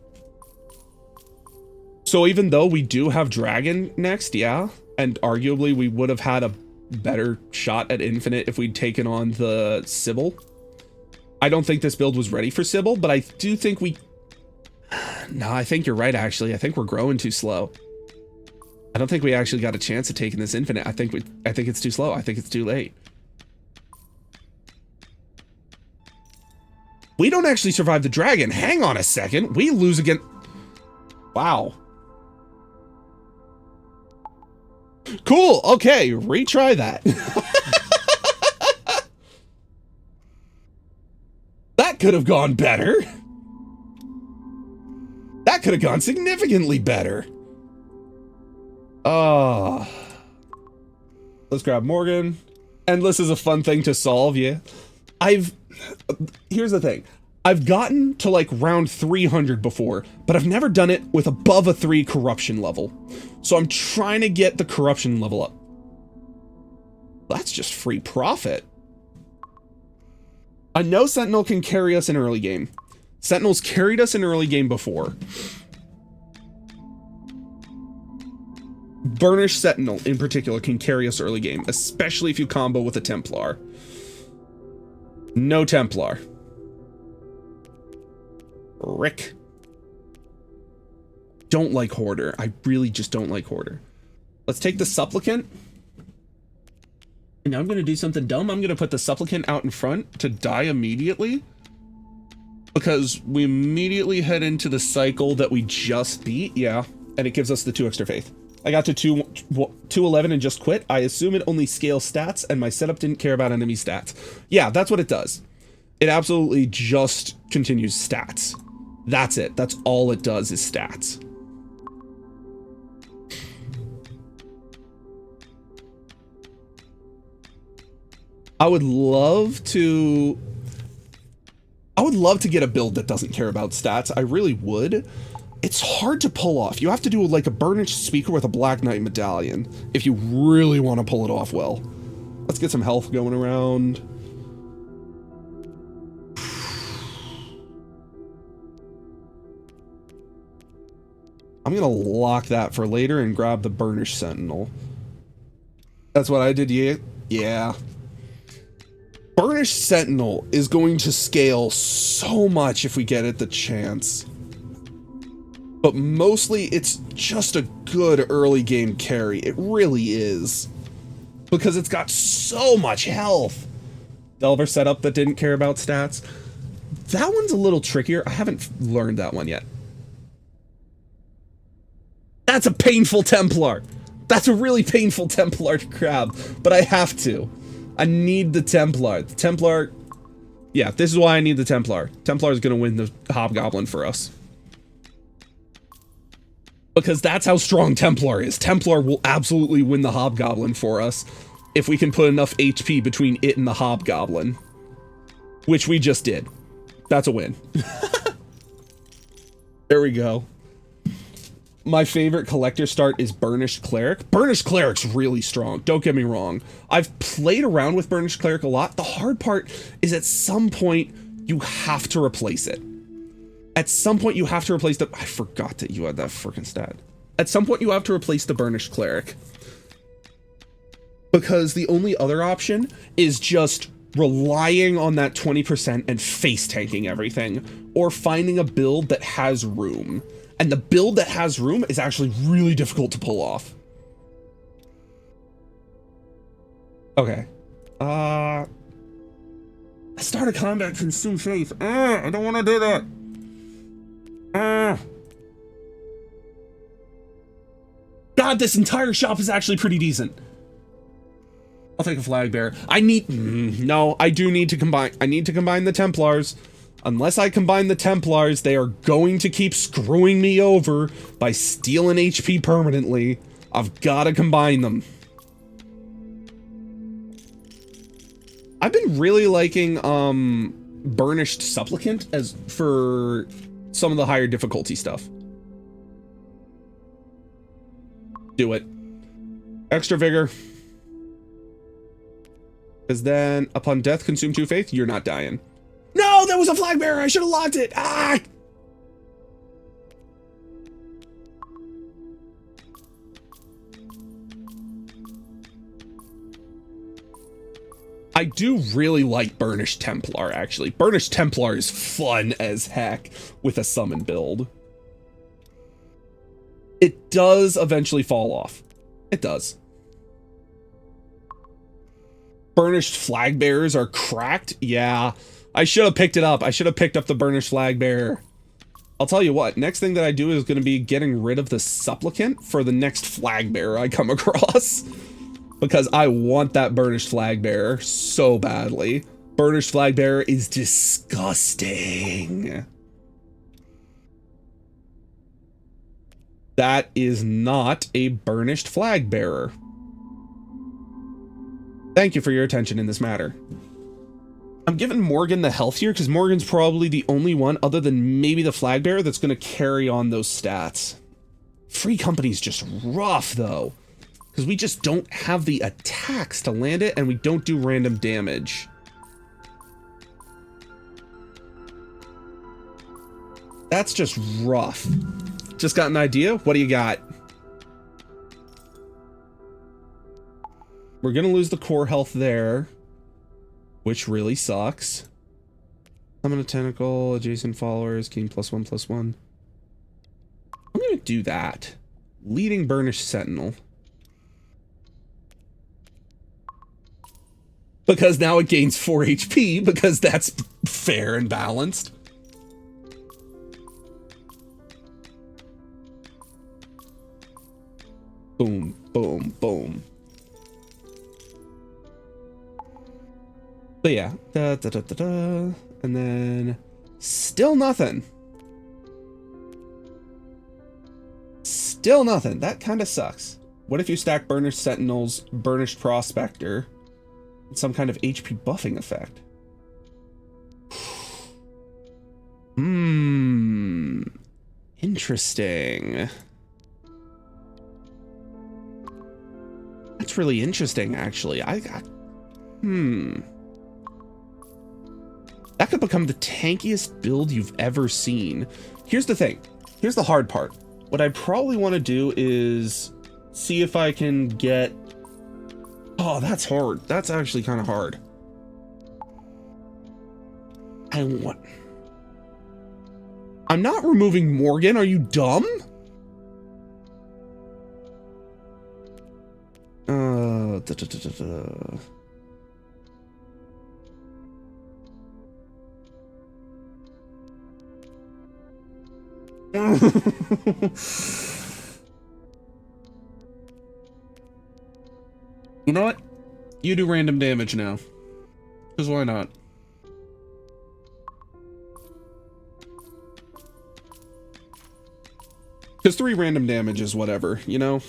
So even though we do have Dragon next, yeah, and arguably we would have had a better shot at infinite if we'd taken on the Sybil. I don't think this build was ready for Sybil, but I do think we... No, I think you're right, actually. I think we're growing too slow. I don't think we actually got a chance of taking this infinite. I think it's too slow. I think it's too late. We don't actually survive the dragon. Hang on a second. We lose again. Wow. Cool. Okay, retry that. That could have gone better. That could have gone significantly better. Let's grab Morgan. Endless is a fun thing to solve, yeah. Here's the thing. I've gotten to like round 300 before, but I've never done it with above a 3 corruption level. So I'm trying to get the corruption level up. That's just free profit. I know Sentinel can carry us in early game. Sentinel's carried us in early game before. Burnished Sentinel, in particular, can carry us early game, especially if you combo with a Templar. No Templar. Rick. Don't like Hoarder. I really just don't like Hoarder. Let's take the Supplicant. And now I'm going to do something dumb. I'm going to put the Supplicant out in front to die immediately. Because we immediately head into the cycle that we just beat. Yeah. And it gives us the 2 extra faith. I got to 211 and just quit. I assume it only scales stats, and my setup didn't care about enemy stats. Yeah, that's what it does. It absolutely just continues stats. That's it. That's all it does is stats. I would love to get a build that doesn't care about stats. I really would. It's hard to pull off. You have to do like a burnished speaker with a Black Knight medallion if you really want to pull it off well. Let's get some health going around. I'm gonna lock that for later and grab the burnished sentinel. That's what I did, yeah. Yeah. Burnished Sentinel is going to scale so much if we get it the chance. But mostly it's just a good early game carry. It really is. Because it's got so much health. Delver setup that didn't care about stats. That one's a little trickier. I haven't learned that one yet. That's a painful Templar. That's a really painful Templar to grab. But I have to. I need the Templar. The Templar... Yeah, this is why I need the Templar. Templar is going to win the Hobgoblin for us. Because that's how strong Templar is. Templar will absolutely win the Hobgoblin for us if we can put enough HP between it and the Hobgoblin. Which we just did. That's a win. There we go. My favorite collector start is Burnished Cleric. Burnished Cleric's really strong, don't get me wrong. I've played around with Burnished Cleric a lot. The hard part is at some point, you have to replace it. At some point, you have to replace the... I forgot that you had that freaking stat. At some point, you have to replace the Burnished Cleric. Because the only other option is just relying on that 20% and face tanking everything. Or finding a build that has room. And the build that has room is actually really difficult to pull off. Okay. Start a combat, consume faith. I don't want to do that. God, this entire shop is actually pretty decent. I'll take a flag bearer. I need... no, I do need to combine... I need to combine the Templars. Unless I combine the Templars, they are going to keep screwing me over by stealing HP permanently. I've got to combine them. I've been really liking Burnished Supplicant as for some of the higher difficulty stuff. Do it. Extra vigor. Because then, upon death, consume 2 faith, you're not dying. No, that was a flag bearer. I should have locked it. Ah! I do really like Burnished Templar, actually. Burnished Templar is fun as heck with a summon build. It does eventually fall off. It does. Burnished Flag Bearers are cracked? Yeah. I should have picked it up. I should have picked up the Burnished Flag Bearer. I'll tell you what, next thing that I do is going to be getting rid of the Supplicant for the next Flag Bearer I come across. Because I want that Burnished Flag Bearer so badly. Burnished Flag Bearer is disgusting. That is not a Burnished Flag Bearer. Thank you for your attention in this matter. I'm giving Morgan the health here because Morgan's probably the only one other than maybe the flag bearer that's going to carry on those stats. Free Company's just rough though, because we just don't have the attacks to land it and we don't do random damage. That's just rough. Just got an idea? What do you got? We're going to lose the core health there, which really sucks. Summon a tentacle, adjacent followers, gain +1/+1. I'm going to do that. Leading Burnished Sentinel. Because now it gains 4 HP, because that's fair and balanced. Boom, boom, boom. But yeah, and then still nothing. Still nothing. That kind of sucks. What if you stack Burnished Sentinels, Burnished Prospector, and some kind of HP buffing effect? Interesting. That's really interesting, actually. That could become the tankiest build you've ever seen. Here's the thing. Here's the hard part. What I probably want to do is see if I can get... Oh, that's hard. That's actually kind of hard. I'm not removing Morgan. Are you dumb? Da, da, da, da, da. You know what? You do random damage now. Because why not? Because 3 random damage is whatever, you know?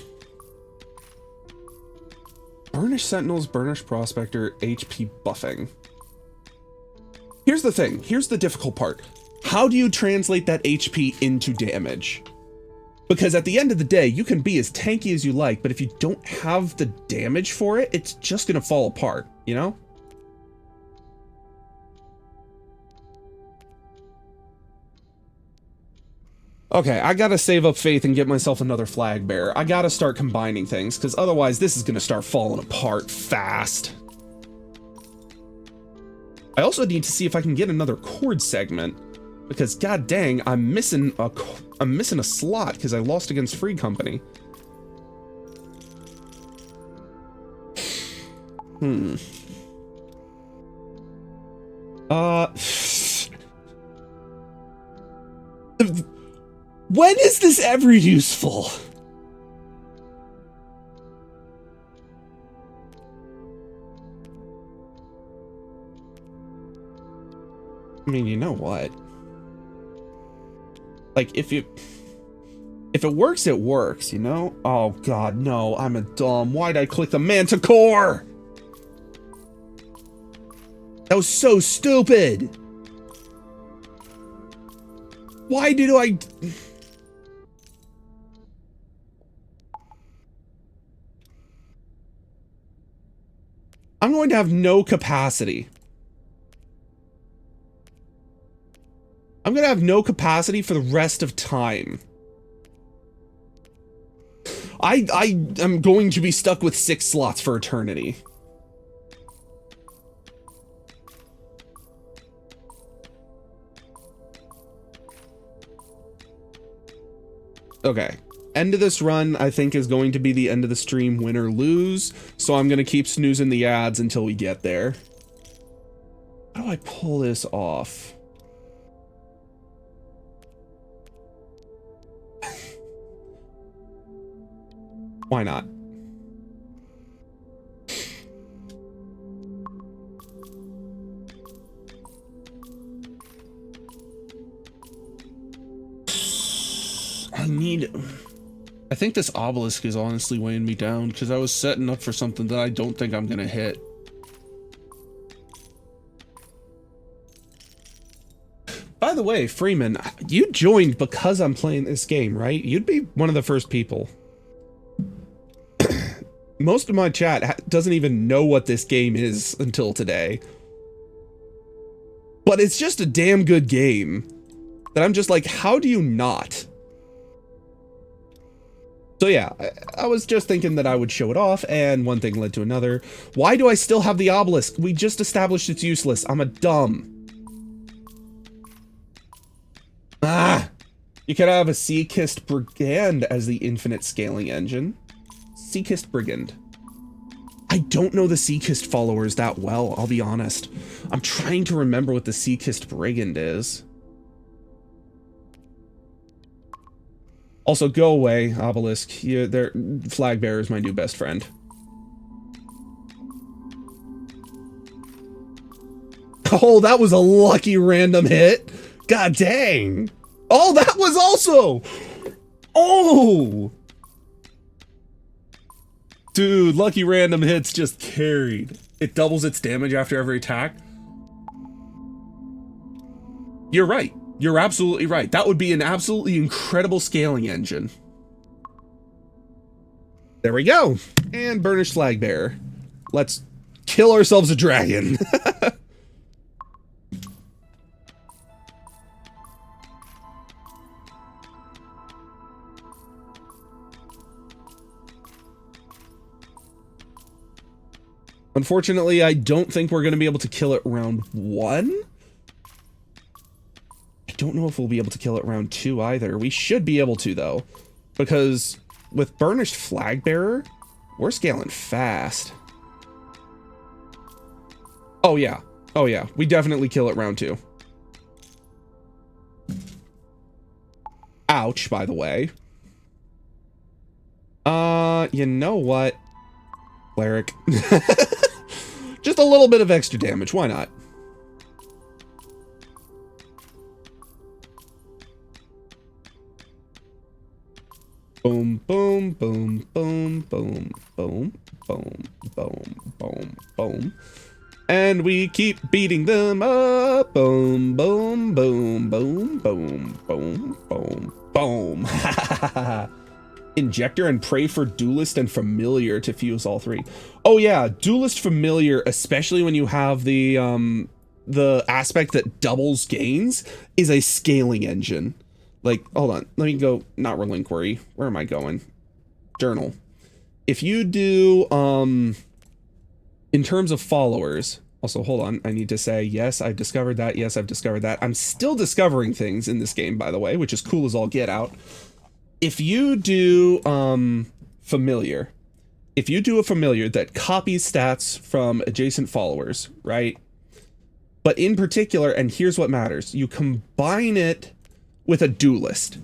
Burnished Sentinels, Burnished Prospector, HP buffing. Here's the thing. Here's the difficult part. How do you translate that HP into damage? Because at the end of the day, you can be as tanky as you like, but if you don't have the damage for it, it's just going to fall apart, you know? Okay, I gotta save up faith and get myself another flag bearer. I gotta start combining things, because otherwise this is gonna start falling apart fast. I also need to see if I can get another cord segment, because god dang, I'm missing a slot because I lost against Free Company. When is this ever useful? I mean, you know what? Like, if it works, it works, you know? Oh god, no, I'm a dumb. Why'd I click the Manticore? That was so stupid. Why did I... I'm going to have no capacity. I'm going to have no capacity for the rest of time. I am going to be stuck with 6 slots for eternity. Okay. End of this run, I think, is going to be the end of the stream, win or lose. So I'm going to keep snoozing the ads until we get there. How do I pull this off? Why not? I think this obelisk is honestly weighing me down because I was setting up for something that I don't think I'm gonna hit. By the way, Freeman, you joined because I'm playing this game, right? You'd be one of the first people. Most of my chat doesn't even know what this game is until today. But it's just a damn good game that I'm just like, how do you not? So yeah, I was just thinking that I would show it off, and one thing led to another. Why do I still have the obelisk? We just established it's useless. I'm a dumb. Ah! You could have a Sea-Kissed Brigand as the infinite scaling engine. Sea-Kissed Brigand. I don't know the Sea-Kissed followers that well, I'll be honest. I'm trying to remember what the Sea-Kissed Brigand is. Also, go away, Obelisk. Their flag bearer is my new best friend. Oh, that was a lucky random hit. God dang. Oh, that was also. Oh. Dude, lucky random hits just carried. It doubles its damage after every attack. You're right. You're absolutely right. That would be an absolutely incredible scaling engine. There we go. And Burnished Flag Bearer. Let's kill ourselves a dragon. Unfortunately, I don't think we're going to be able to kill it round 1. don't know if we'll be able to kill it round 2 either. We should be able to, though, because with Burnished Flagbearer, we're scaling fast. Oh, yeah. Oh, yeah. We definitely kill it round 2. Ouch, by the way. You know what? Cleric. Just a little bit of extra damage. Why not? Boom, boom, boom, boom, boom, boom, boom, boom, boom, boom. And we keep beating them up. Boom, boom, boom, boom, boom, boom, boom, boom. Injector and pray for Duelist and Familiar to fuse all 3. Oh yeah, Duelist, Familiar, especially when you have the aspect that doubles gains, is a scaling engine. Like, hold on, let me go, not Relinquiry. Where am I going? Journal. If you do, in terms of followers, also, hold on, I need to say, yes, I've discovered that, yes, I've discovered that. I'm still discovering things in this game, by the way, which is cool as all get out. If you do, Familiar, if you do a Familiar that copies stats from adjacent followers, right? But in particular, and here's what matters, you combine it with a Duelist.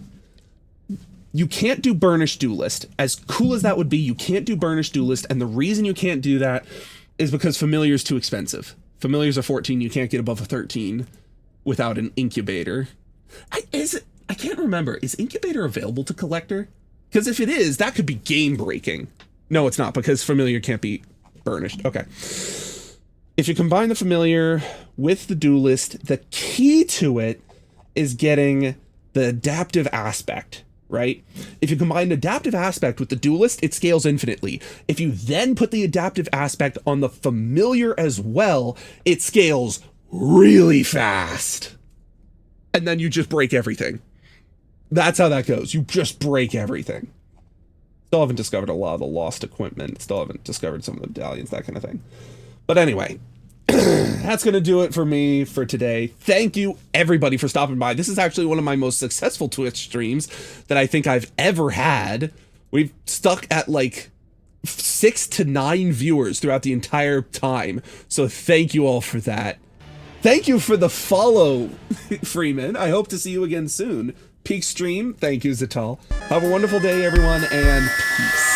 You can't do Burnished Duelist. As cool as that would be, you can't do Burnished Duelist, and the reason you can't do that is because Familiar is too expensive. Familiars are 14, you can't get above a 13 without an Incubator. I can't remember, is Incubator available to Collector? Because if it is, that could be game-breaking. No, it's not, because Familiar can't be Burnished. Okay. If you combine the Familiar with the Duelist, the key to it is getting the adaptive aspect, right? If you combine adaptive aspect with the Duelist, it scales infinitely. If you then put the adaptive aspect on the Familiar as well, it scales really fast. And then you just break everything. That's how that goes. You just break everything. Still haven't discovered a lot of the lost equipment. Still haven't discovered some of the medallions, that kind of thing. But anyway, that's going to do it for me for today. Thank you, everybody, for stopping by. This is actually one of my most successful Twitch streams that I think I've ever had. We've stuck at like 6 to 9 viewers throughout the entire time. So thank you all for that. Thank you for the follow, Freeman. I hope to see you again soon. Peak stream. Thank you, Zatal. Have a wonderful day, everyone, and peace.